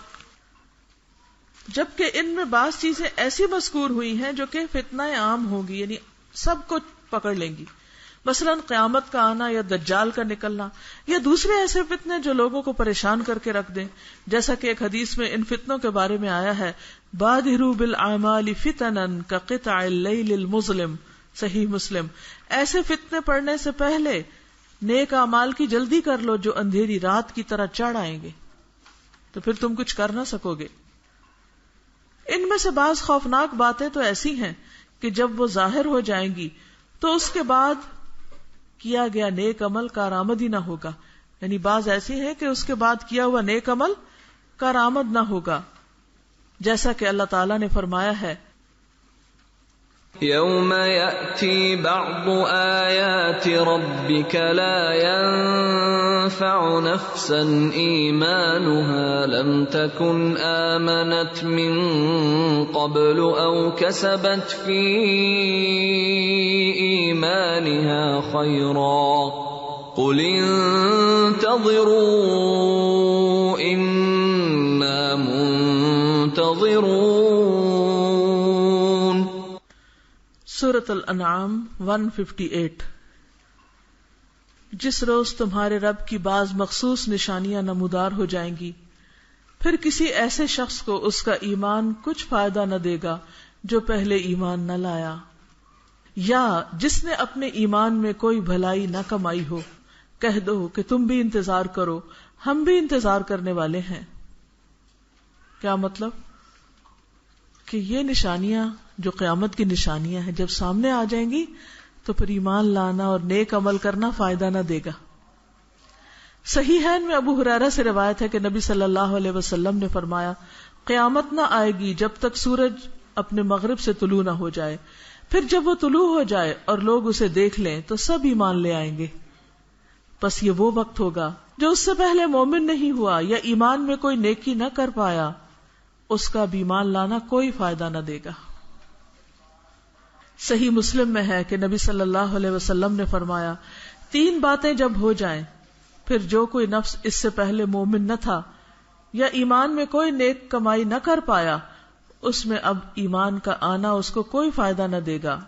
Speaker 1: جبکہ ان میں بعض چیزیں ایسی مذکور ہوئی ہیں جو کہ فتنہ عام ہوگی، یعنی سب کو پکڑ لیں گی، مثلا قیامت کا آنا یا دجال کا نکلنا، یا دوسرے ایسے فتنے جو لوگوں کو پریشان کر کے رکھ دیں. جیسا کہ ایک حدیث میں ان فتنوں کے بارے میں آیا ہے، بادروا بالاعمال فتنا کقطع اللیل المظلم، صحیح مسلم. ایسے فتنے پڑنے سے پہلے نیک اعمال کی جلدی کر لو جو اندھیری رات کی طرح چڑھ آئیں گے، تو پھر تم کچھ کر نہ سکو گے. ان میں سے بعض خوفناک باتیں تو ایسی ہیں کہ جب وہ ظاہر ہو جائیں گی تو اس کے بعد کیا گیا نیک عمل کارآمد ہی نہ ہوگا. یعنی بعض ایسی ہیں کہ اس کے بعد کیا ہوا نیک عمل کارآمد نہ ہوگا، جیسا کہ اللہ تعالیٰ نے فرمایا ہے،
Speaker 2: يَوْمَ يَأْتِي بَعْضُ آيَاتِ رَبِّكَ لَا يَنفَعُ نَفْسًا إِيمَانُهَا لَمْ تَكُنْ آمَنَتْ مِنْ قَبْلُ أَوْ كَسَبَتْ فِي إِيمَانِهَا خَيْرًا قُلِ انتَظِرُوا إِنَّا مُنتَظِرُونَ.
Speaker 1: سورۃ الانعام 158. جس روز تمہارے رب کی بعض مخصوص نشانیاں نمودار ہو جائیں گی، پھر کسی ایسے شخص کو اس کا ایمان کچھ فائدہ نہ دے گا جو پہلے ایمان نہ لایا، یا جس نے اپنے ایمان میں کوئی بھلائی نہ کمائی ہو. کہہ دو کہ تم بھی انتظار کرو، ہم بھی انتظار کرنے والے ہیں. کیا مطلب؟ کہ یہ نشانیاں جو قیامت کی نشانیاں ہیں جب سامنے آ جائیں گی تو پھر ایمان لانا اور نیک عمل کرنا فائدہ نہ دے گا. صحیحین میں ابو ہریرہ سے روایت ہے کہ نبی صلی اللہ علیہ وسلم نے فرمایا، قیامت نہ آئے گی جب تک سورج اپنے مغرب سے طلوع نہ ہو جائے، پھر جب وہ طلوع ہو جائے اور لوگ اسے دیکھ لیں تو سب ایمان لے آئیں گے. بس یہ وہ وقت ہوگا جو اس سے پہلے مومن نہیں ہوا یا ایمان میں کوئی نیکی نہ کر پایا، اس کا بھی ایمان لانا کوئی فائدہ نہ دے گا. صحیح مسلم میں ہے کہ نبی صلی اللہ علیہ وسلم نے فرمایا، 3 باتیں جب ہو جائیں پھر جو کوئی نفس اس سے پہلے مومن نہ تھا یا ایمان میں کوئی نیک کمائی نہ کر پایا، اس میں اب ایمان کا آنا اس کو کوئی فائدہ نہ دے گا.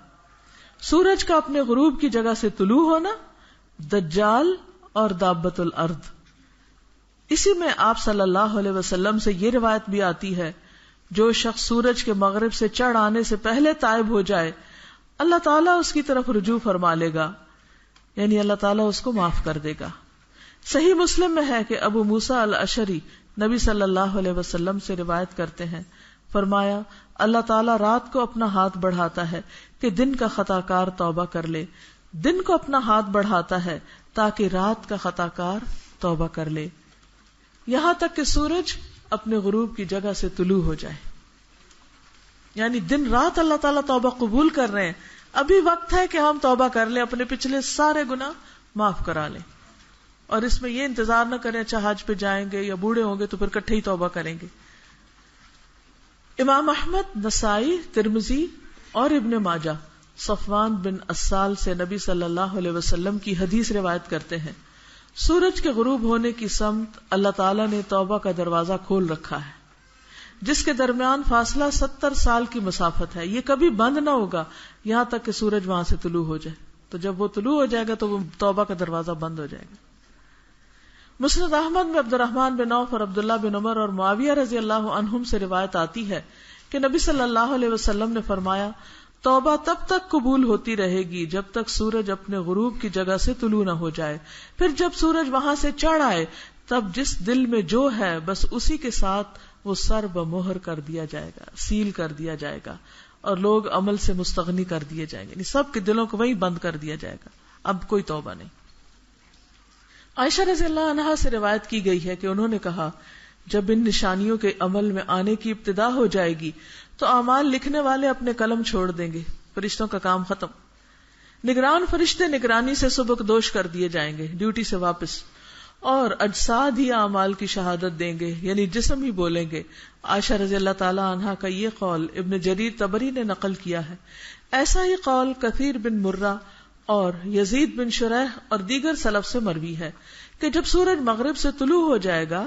Speaker 1: سورج کا اپنے غروب کی جگہ سے طلوع ہونا، دجال اور دابۃ الارض. اسی میں آپ صلی اللہ علیہ وسلم سے یہ روایت بھی آتی ہے، جو شخص سورج کے مغرب سے چڑھ آنے سے پہلے تائب ہو جائے اللہ تعالیٰ اس کی طرف رجوع فرما لے گا، یعنی اللہ تعالیٰ اس کو معاف کر دے گا۔ صحیح مسلم میں ہے کہ ابو موسیٰ الاشعری نبی صلی اللہ علیہ وسلم سے روایت کرتے ہیں، فرمایا اللہ تعالیٰ رات کو اپنا ہاتھ بڑھاتا ہے کہ دن کا خطا کار توبہ کر لے، دن کو اپنا ہاتھ بڑھاتا ہے تاکہ رات کا خطا کار توبہ کر لے، یہاں تک کہ سورج اپنے غروب کی جگہ سے طلوع ہو جائے۔ یعنی دن رات اللہ تعالیٰ توبہ قبول کر رہے ہیں، ابھی وقت ہے کہ ہم توبہ کر لیں، اپنے پچھلے سارے گناہ معاف کرا لیں، اور اس میں یہ انتظار نہ کریں اچھا حج پہ جائیں گے یا بوڑھے ہوں گے تو پھر کٹھے ہی توبہ کریں گے۔ امام احمد، نسائی، ترمذی اور ابن ماجہ صفوان بن اسال سے نبی صلی اللہ علیہ وسلم کی حدیث روایت کرتے ہیں، سورج کے غروب ہونے کی سمت اللہ تعالیٰ نے توبہ کا دروازہ کھول رکھا ہے، جس کے درمیان فاصلہ 70 سال کی مسافت ہے، یہ کبھی بند نہ ہوگا یہاں تک کہ سورج وہاں سے طلوع ہو جائے، تو جب وہ طلوع ہو جائے گا تو وہ توبہ کا دروازہ بند ہو جائے گا۔ مسند احمد میں عبد الرحمن بن عوف اور عبداللہ بن عمر اور معاویہ رضی اللہ عنہم سے روایت آتی ہے کہ نبی صلی اللہ علیہ وسلم نے فرمایا توبہ تب تک قبول ہوتی رہے گی جب تک سورج اپنے غروب کی جگہ سے طلوع نہ ہو جائے، پھر جب سورج وہاں سے چڑھ آئے تب جس دل میں جو ہے بس اسی کے ساتھ وہ سر بمہر کر دیا جائے گا، سیل کر دیا جائے گا، اور لوگ عمل سے مستغنی کر دیے جائیں گے، یعنی سب کے دلوں کو وہیں بند کر دیا جائے گا، اب کوئی توبہ نہیں۔ عائشہ رضی اللہ عنہا سے روایت کی گئی ہے کہ انہوں نے کہا جب ان نشانیوں کے عمل میں آنے کی ابتدا ہو جائے گی تو اعمال لکھنے والے اپنے قلم چھوڑ دیں گے، فرشتوں کا کام ختم، نگران فرشتے نگرانی سے سبکدوش کر دیے جائیں گے، ڈیوٹی سے واپس، اور اجساد ہی اعمال کی شہادت دیں گے، یعنی جسم ہی بولیں گے۔ عائشہ رضی اللہ تعالی عنہا کا یہ قول ابن جریر طبری نے نقل کیا ہے۔ ایسا ہی قول کثیر بن مرہ اور یزید بن شریح اور دیگر سلف سے مروی ہے کہ جب سورج مغرب سے طلوع ہو جائے گا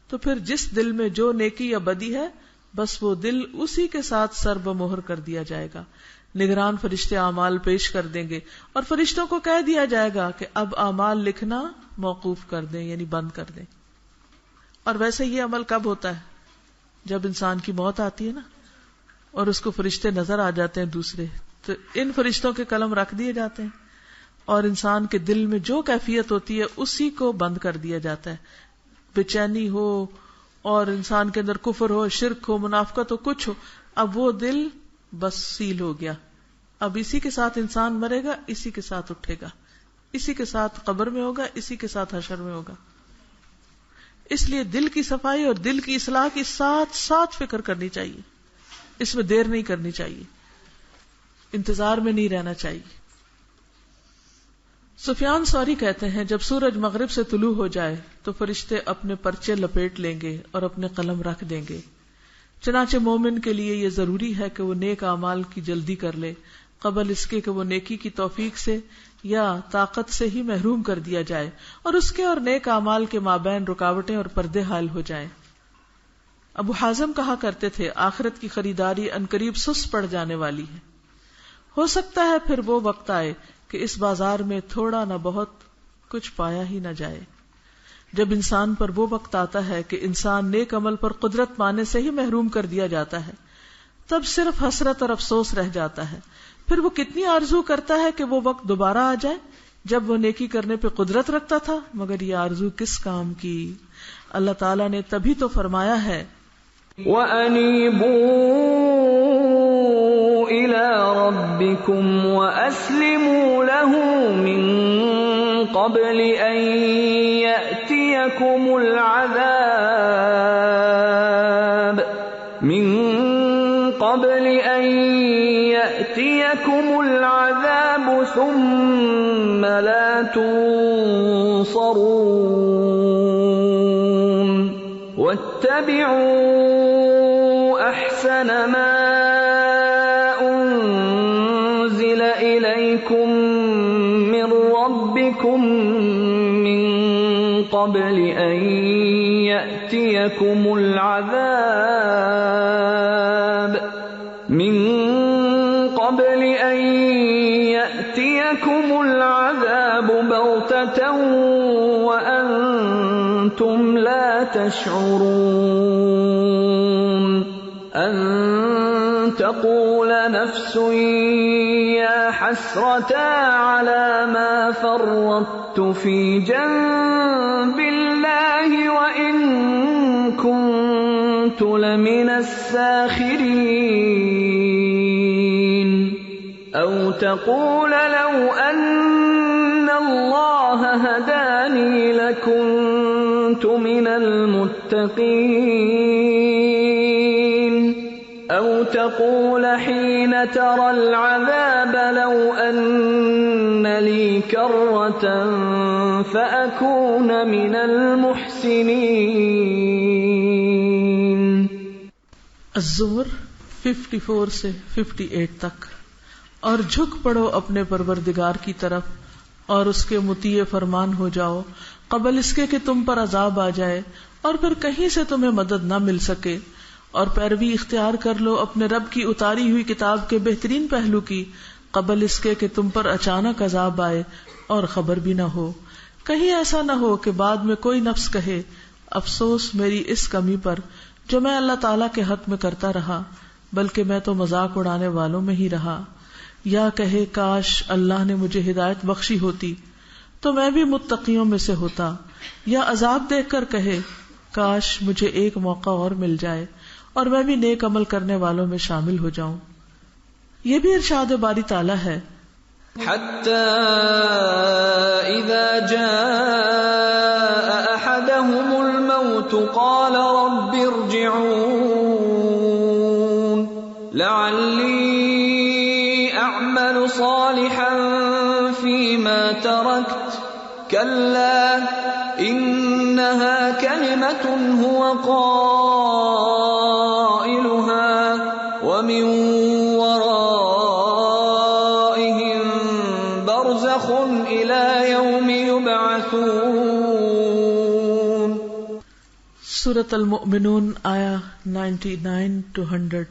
Speaker 1: تو پھر جس دل میں جو نیکی یا بدی ہے بس وہ دل اسی کے ساتھ سر بمہر کر دیا جائے گا، نگران فرشتے اعمال پیش کر دیں گے اور فرشتوں کو کہہ دیا جائے گا کہ اب اعمال لکھنا موقوف کر دیں، یعنی بند کر دیں۔ اور ویسے یہ عمل کب ہوتا ہے؟ جب انسان کی موت آتی ہے نا، اور اس کو فرشتے نظر آ جاتے ہیں دوسرے، تو ان فرشتوں کے قلم رکھ دیے جاتے ہیں اور انسان کے دل میں جو کیفیت ہوتی ہے اسی کو بند کر دیا جاتا ہے، بے چینی ہو اور انسان کے اندر کفر ہو، شرک ہو، منافقت ہو، کچھ ہو، اب وہ دل بس سیل ہو گیا، اب اسی کے ساتھ انسان مرے گا، اسی کے ساتھ اٹھے گا، اسی کے ساتھ قبر میں ہوگا، اسی کے ساتھ حشر میں ہوگا۔ اس لیے دل کی صفائی اور دل کی اصلاح کی ساتھ ساتھ فکر کرنی چاہیے، اس میں دیر نہیں کرنی چاہیے، انتظار میں نہیں رہنا چاہیے۔ سفیان ثوری کہتے ہیں جب سورج مغرب سے طلوع ہو جائے تو فرشتے اپنے پرچے لپیٹ لیں گے اور اپنے قلم رکھ دیں گے، چنانچہ مومن کے لیے یہ ضروری ہے کہ وہ نیک اعمال کی جلدی کر لے قبل اس کے کہ وہ نیکی کی توفیق سے یا طاقت سے ہی محروم کر دیا جائے اور اس کے اور نیک اعمال کے مابین رکاوٹیں اور پردے حائل ہو جائیں۔ ابو حازم کہا کرتے تھے آخرت کی خریداری عنقریب سست پڑ جانے والی ہے، ہو سکتا ہے پھر وہ وقت آئے کہ اس بازار میں تھوڑا نہ بہت کچھ پایا ہی نہ جائے۔ جب انسان پر وہ وقت آتا ہے کہ انسان نیک عمل پر قدرت پانے سے ہی محروم کر دیا جاتا ہے، تب صرف حسرت اور افسوس رہ جاتا ہے۔ پھر وہ کتنی آرزو کرتا ہے کہ وہ وقت دوبارہ آ جائے جب وہ نیکی کرنے پہ قدرت رکھتا تھا، مگر یہ آرزو کس کام کی؟ اللہ تعالیٰ نے تبھی تو فرمایا ہے
Speaker 2: وَأَنِيبُوا إِلَىٰ رَبِّكُمْ وَأَسْلِمُوا لَهُ مِن قَبْلِ أَن يَأْتِيَكُمُ الْعَذَابُ ثُمَّ لَا تُنصَرُونَ وَاتَّبِعُوا أَحْسَنَ مَا أُنزِلَ إِلَيْكُم مِّن رَّبِّكُم مِّن قَبْلِ أَن يَأْتِيَكُمُ الْعَذَابُ بَغْتَةً وَأَنتُمْ لَا تَشْعُرُونَ أن تقول نفس يا حسرتا على ما فرطت في جنب الله وإن كنت لمن الساخرين أو تقول لو أن الله هداني لكنت من المتقين أو تقول حين ترى العذاب لو أن لي كرة فأكون من المحسنين.
Speaker 1: الزمر 54 سے 58 تک. اور جھک پڑو اپنے پروردگار کی طرف اور اس کے مطیع فرمان ہو جاؤ قبل اس کے کہ تم پر عذاب آ جائے اور پھر کہیں سے تمہیں مدد نہ مل سکے، اور پیروی اختیار کر لو اپنے رب کی اتاری ہوئی کتاب کے بہترین پہلو کی قبل اس کے کہ تم پر اچانک عذاب آئے اور خبر بھی نہ ہو. کہیں ایسا نہ ہو کہ بعد میں کوئی نفس کہے افسوس میری اس کمی پر جو میں اللہ تعالیٰ کے حق میں کرتا رہا، بلکہ میں تو مذاق اڑانے والوں میں ہی رہا. یا کہے کاش اللہ نے مجھے ہدایت بخشی ہوتی تو میں بھی متقیوں میں سے ہوتا. یا عذاب دیکھ کر کہے کاش مجھے ایک موقع اور مل جائے اور میں بھی نیک عمل کرنے والوں میں شامل ہو جاؤں. یہ بھی ارشاد باری تعالیٰ ہے.
Speaker 2: حتى إذا جاء أحدهم الموت قال رب ارجعون لعلي أعمل صالحا فيما تركت كلا إنها كلمة هو قائلها ومن ورائهم برزخ إلى يوم يبعثون.
Speaker 1: سورۃ المؤمنون آیا 99 to 100.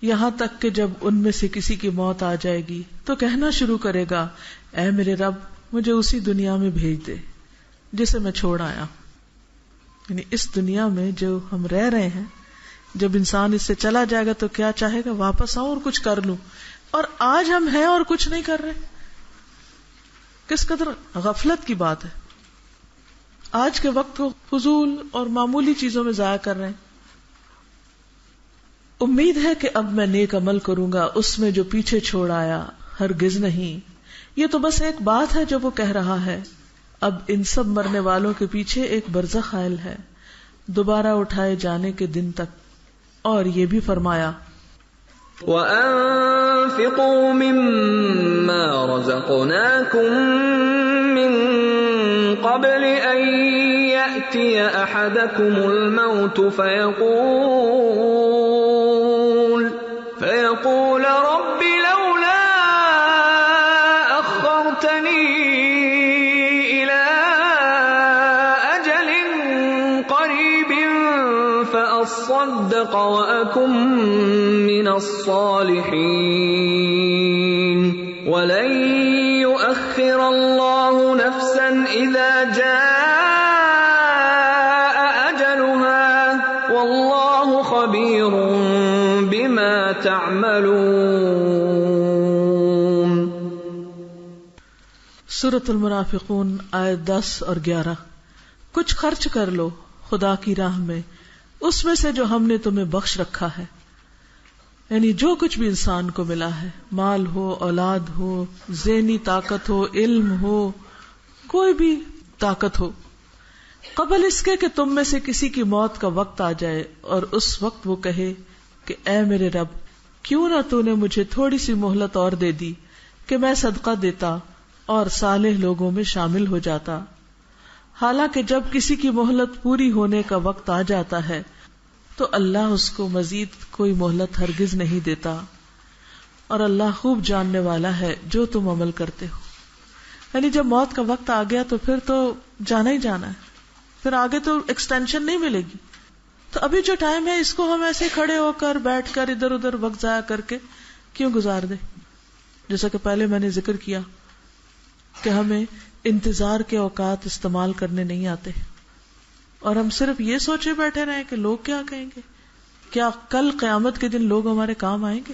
Speaker 1: یہاں تک کہ جب ان میں سے کسی کی موت آ جائے گی تو کہنا شروع کرے گا اے میرے رب مجھے اسی دنیا میں بھیج دے جسے میں چھوڑ آیا. یعنی اس دنیا میں جو ہم رہ رہے ہیں، جب انسان اس سے چلا جائے گا تو کیا چاہے گا واپس آؤں اور کچھ کر لوں، اور آج ہم ہیں اور کچھ نہیں کر رہے. کس قدر غفلت کی بات ہے. آج کے وقت کو فضول اور معمولی چیزوں میں ضائع کر رہے ہیں. امید ہے کہ اب میں نیک عمل کروں گا اس میں جو پیچھے چھوڑ آیا، ہرگز نہیں. یہ تو بس ایک بات ہے جو وہ کہہ رہا ہے. اب ان سب مرنے والوں کے پیچھے ایک برزخ حائل ہے دوبارہ اٹھائے جانے کے دن تک. اور یہ بھی فرمایا
Speaker 2: وَأَنفِقُوا مِمَّا رَزَقْنَاكُم مِّن قَبْلِ أَن يَأْتِيَ أَحَدَكُمُ الْمَوْتُ فيقول رب لولا أخرتني إلى أجل قريب فأصدق وأكن من الصالحين ولن يؤخر الله نفسا إذا جاء أجلها والله خبير بما تعملون.
Speaker 1: سورۃ المنافقون آیت 10 اور 11. کچھ خرچ کر لو خدا کی راہ میں اس میں سے جو ہم نے تمہیں بخش رکھا ہے. یعنی جو کچھ بھی انسان کو ملا ہے، مال ہو، اولاد ہو، ذہنی طاقت ہو، علم ہو، کوئی بھی طاقت ہو، قبل اس کے کہ تم میں سے کسی کی موت کا وقت آ جائے اور اس وقت وہ کہے کہ اے میرے رب کیوں نہ تو نے مجھے تھوڑی سی مہلت اور دے دی کہ میں صدقہ دیتا اور صالح لوگوں میں شامل ہو جاتا. حالانکہ جب کسی کی مہلت پوری ہونے کا وقت آ جاتا ہے تو اللہ اس کو مزید کوئی مہلت ہرگز نہیں دیتا، اور اللہ خوب جاننے والا ہے جو تم عمل کرتے ہو. یعنی جب موت کا وقت آ گیا تو پھر تو جانا ہی جانا ہے، پھر آگے تو ایکسٹینشن نہیں ملے گی. تو ابھی جو ٹائم ہے اس کو ہم ایسے کھڑے ہو کر بیٹھ کر ادھر ادھر وقت ضائع کر کے کیوں گزار دیں؟ جیسا کہ پہلے میں نے ذکر کیا کہ ہمیں انتظار کے اوقات استعمال کرنے نہیں آتے، اور ہم صرف یہ سوچے بیٹھے رہے کہ لوگ کیا کہیں گے، کیا کل قیامت کے دن لوگ ہمارے کام آئیں گے؟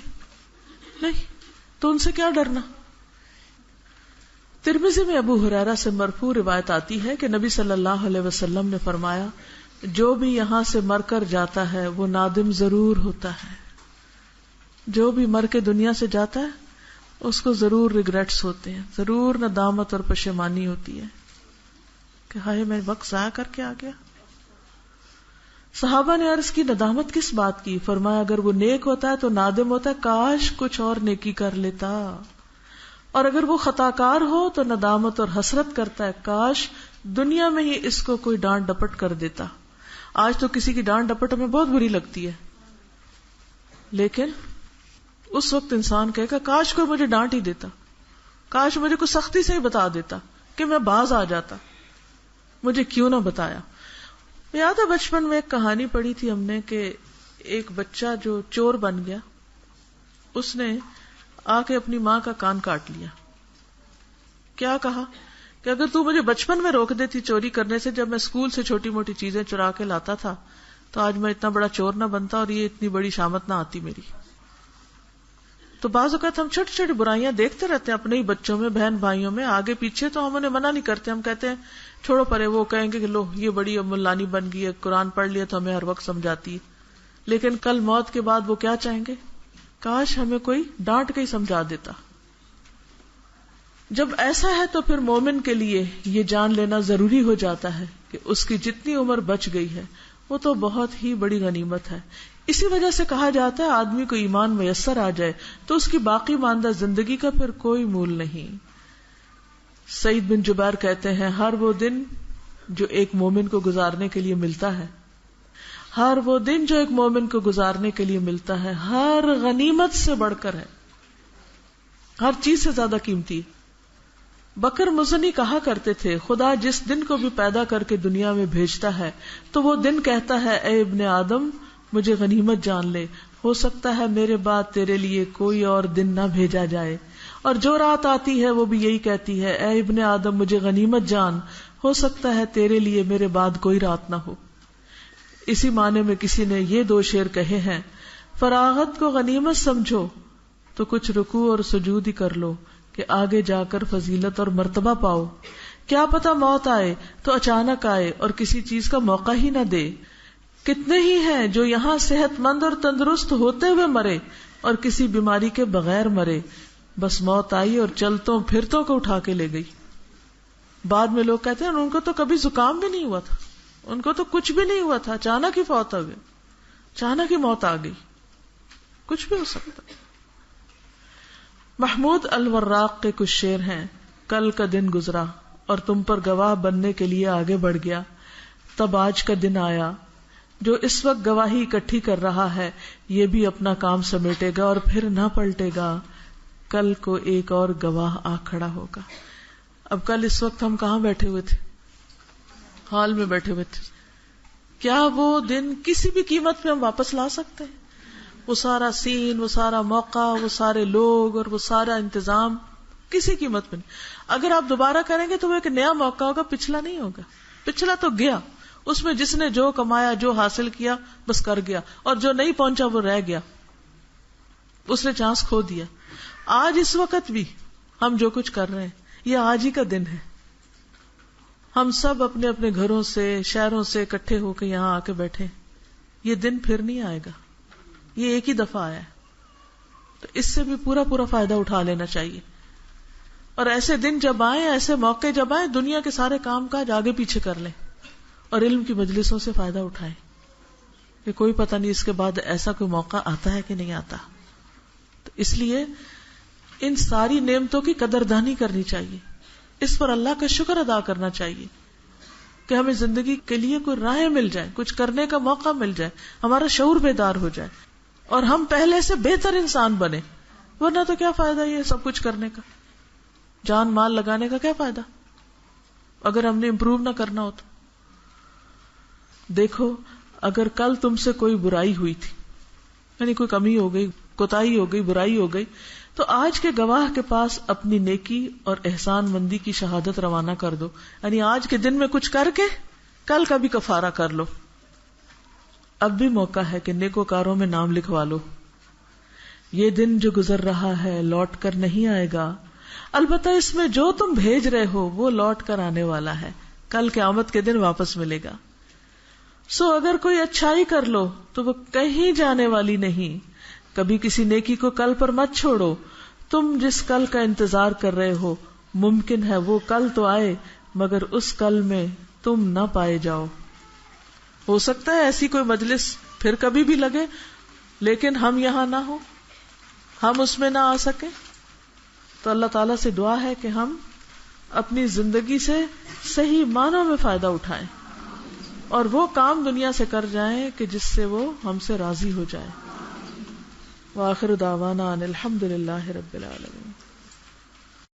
Speaker 1: نہیں، تو ان سے کیا ڈرنا؟ ترمذی میں ابو ہریرہ سے مرفوع روایت آتی ہے کہ نبی صلی اللہ علیہ وسلم نے فرمایا، جو بھی یہاں سے مر کر جاتا ہے وہ نادم ضرور ہوتا ہے. جو بھی مر کے دنیا سے جاتا ہے اس کو ضرور ریگریٹس ہوتے ہیں، ضرور ندامت اور پشیمانی ہوتی ہے کہ ہائے میں وقت ضائع کر کے آ گیا. صحابہ نے عرض کی ندامت کس بات کی؟ فرمایا اگر وہ نیک ہوتا ہے تو نادم ہوتا ہے کاش کچھ اور نیکی کر لیتا، اور اگر وہ خطاکار ہو تو ندامت اور حسرت کرتا ہے کاش دنیا میں ہی اس کو کوئی ڈانٹ ڈپٹ کر دیتا. آج تو کسی کی ڈانٹ ڈپٹ ہمیں بہت بری لگتی ہے، لیکن اس وقت انسان کہے گا کاش کوئی مجھے ڈانٹ ہی دیتا، کاش مجھے کوئی سختی سے ہی بتا دیتا کہ میں باز آ جاتا، مجھے کیوں نہ بتایا. یاد ہے بچپن میں ایک کہانی پڑھی تھی ہم نے کہ ایک بچہ جو چور بن گیا، اس نے آ کے اپنی ماں کا کان کاٹ لیا. کیا کہا کہ اگر تو مجھے بچپن میں روک دیتی چوری کرنے سے، جب میں اسکول سے چھوٹی موٹی چیزیں چرا کے لاتا تھا، تو آج میں اتنا بڑا چور نہ بنتا اور یہ اتنی بڑی شامت نہ آتی میری. تو بعض اوقات ہم چھوٹی چھوٹی برائیاں دیکھتے رہتے ہیں اپنے ہی بچوں میں، بہن بھائیوں میں، آگے پیچھے، تو ہم انہیں منع نہیں کرتے. ہم کہتے ہیں چھوڑو پرے، وہ کہیں گے کہ لو یہ بڑی ملانی بن گئی ہے، قرآن پڑھ لیا تو ہمیں ہر وقت سمجھاتی ہے. لیکن کل موت کے بعد وہ کیا چاہیں گے؟ کاش ہمیں کوئی ڈانٹ کے ہی سمجھا دیتا. جب ایسا ہے تو پھر مومن کے لیے یہ جان لینا ضروری ہو جاتا ہے کہ اس کی جتنی عمر بچ گئی ہے وہ تو بہت ہی بڑی غنیمت ہے. اسی وجہ سے کہا جاتا ہے آدمی کو ایمان میسر آ جائے تو اس کی باقی ماندہ زندگی کا پھر کوئی مول نہیں. سعید بن جبیر کہتے ہیں ہر وہ دن جو ایک مومن کو گزارنے کے لیے ملتا ہے، ہر وہ دن جو ایک مومن کو گزارنے کے لیے ملتا ہے ہر غنیمت سے بڑھ کر ہے، ہر چیز سے زیادہ قیمتی ہے. بکر مزنی کہا کرتے تھے خدا جس دن کو بھی پیدا کر کے دنیا میں بھیجتا ہے تو وہ دن کہتا ہے اے ابن آدم مجھے غنیمت جان لے، ہو سکتا ہے میرے بعد تیرے لیے کوئی اور دن نہ بھیجا جائے. اور جو رات آتی ہے وہ بھی یہی کہتی ہے اے ابن آدم مجھے غنیمت جان، ہو سکتا ہے تیرے لیے میرے بعد کوئی رات نہ ہو. اسی معنی میں کسی نے یہ دو شعر کہے ہیں، فراغت کو غنیمت سمجھو تو کچھ رکوع اور سجود ہی کر لو کہ آگے جا کر فضیلت اور مرتبہ پاؤ. کیا پتہ موت آئے تو اچانک آئے اور کسی چیز کا موقع ہی نہ دے. کتنے ہی ہیں جو یہاں صحت مند اور تندرست ہوتے ہوئے مرے اور کسی بیماری کے بغیر مرے، بس موت آئی اور چلتوں پھرتوں کو اٹھا کے لے گئی. بعد میں لوگ کہتے ہیں ان کو تو کبھی زکام بھی نہیں ہوا تھا، ان کو تو کچھ بھی نہیں ہوا تھا، اچانک ہی فوت ہو گئے، اچانک ہی موت آ گئی. کچھ بھی ہو سکتا. محمود الوراق کے کچھ شعر ہیں، کل کا دن گزرا اور تم پر گواہ بننے کے لیے آگے بڑھ گیا، تب آج کا دن آیا. جو اس وقت گواہی اکٹھی کر رہا ہے یہ بھی اپنا کام سمیٹے گا اور پھر نہ پلٹے گا، کل کو ایک اور گواہ آ کھڑا ہوگا. اب کل اس وقت ہم کہاں بیٹھے ہوئے تھے؟ ہال میں بیٹھے ہوئے تھے. کیا وہ دن کسی بھی قیمت پہ ہم واپس لا سکتے ہیں؟ وہ سارا سین، وہ سارا موقع، وہ سارے لوگ اور وہ سارا انتظام کسی قیمت پہ نہیں. اگر آپ دوبارہ کریں گے تو وہ ایک نیا موقع ہوگا، پچھلا نہیں ہوگا. پچھلا تو گیا، اس میں جس نے جو کمایا جو حاصل کیا بس کر گیا، اور جو نہیں پہنچا وہ رہ گیا، اس نے چانس کھو دیا. آج اس وقت بھی ہم جو کچھ کر رہے ہیں یہ آج ہی کا دن ہے. ہم سب اپنے اپنے گھروں سے شہروں سے اکٹھے ہو کے یہاں آ کے بیٹھے، یہ دن پھر نہیں آئے گا، یہ ایک ہی دفعہ آیا ہے. تو اس سے بھی پورا پورا فائدہ اٹھا لینا چاہیے. اور ایسے دن جب آئیں، ایسے موقع جب آئیں، دنیا کے سارے کام کاج آگے پیچھے کر لیں اور علم کی مجلسوں سے فائدہ اٹھائیں کہ کوئی پتہ نہیں اس کے بعد ایسا کوئی موقع آتا ہے کہ نہیں آتا. تو اس لیے ان ساری نعمتوں کی قدردانی کرنی چاہیے، اس پر اللہ کا شکر ادا کرنا چاہیے کہ ہمیں زندگی کے لیے کوئی راہیں مل جائے، کچھ کرنے کا موقع مل جائے، ہمارا شعور بیدار ہو جائے اور ہم پہلے سے بہتر انسان بنے. ورنہ تو کیا فائدہ یہ سب کچھ کرنے کا، جان مال لگانے کا کیا فائدہ اگر ہم نے امپروو نہ کرنا ہو تو. دیکھو اگر کل تم سے کوئی برائی ہوئی تھی، یعنی کوئی کمی ہو گئی، کوتاہی ہو گئی، برائی ہو گئی، تو آج کے گواہ کے پاس اپنی نیکی اور احسان مندی کی شہادت روانہ کر دو. یعنی آج کے دن میں کچھ کر کے کل کا بھی کفارہ کر لو. اب بھی موقع ہے کہ نیکوکاروں میں نام لکھوا لو. یہ دن جو گزر رہا ہے لوٹ کر نہیں آئے گا، البتہ اس میں جو تم بھیج رہے ہو وہ لوٹ کر آنے والا ہے، کل قیامت کے دن واپس ملے گا. سو اگر کوئی اچھائی کر لو تو وہ کہیں جانے والی نہیں. کبھی کسی نیکی کو کل پر مت چھوڑو. تم جس کل کا انتظار کر رہے ہو ممکن ہے وہ کل تو آئے مگر اس کل میں تم نہ پائے جاؤ. ہو سکتا ہے ایسی کوئی مجلس پھر کبھی بھی لگے لیکن ہم یہاں نہ ہو، ہم اس میں نہ آ سکے. تو اللہ تعالیٰ سے دعا ہے کہ ہم اپنی زندگی سے صحیح معنوں میں فائدہ اٹھائیں اور وہ کام دنیا سے کر جائیں کہ جس سے وہ ہم سے راضی ہو جائے. وآخر دعوانا ان الحمد للہ رب العالمین.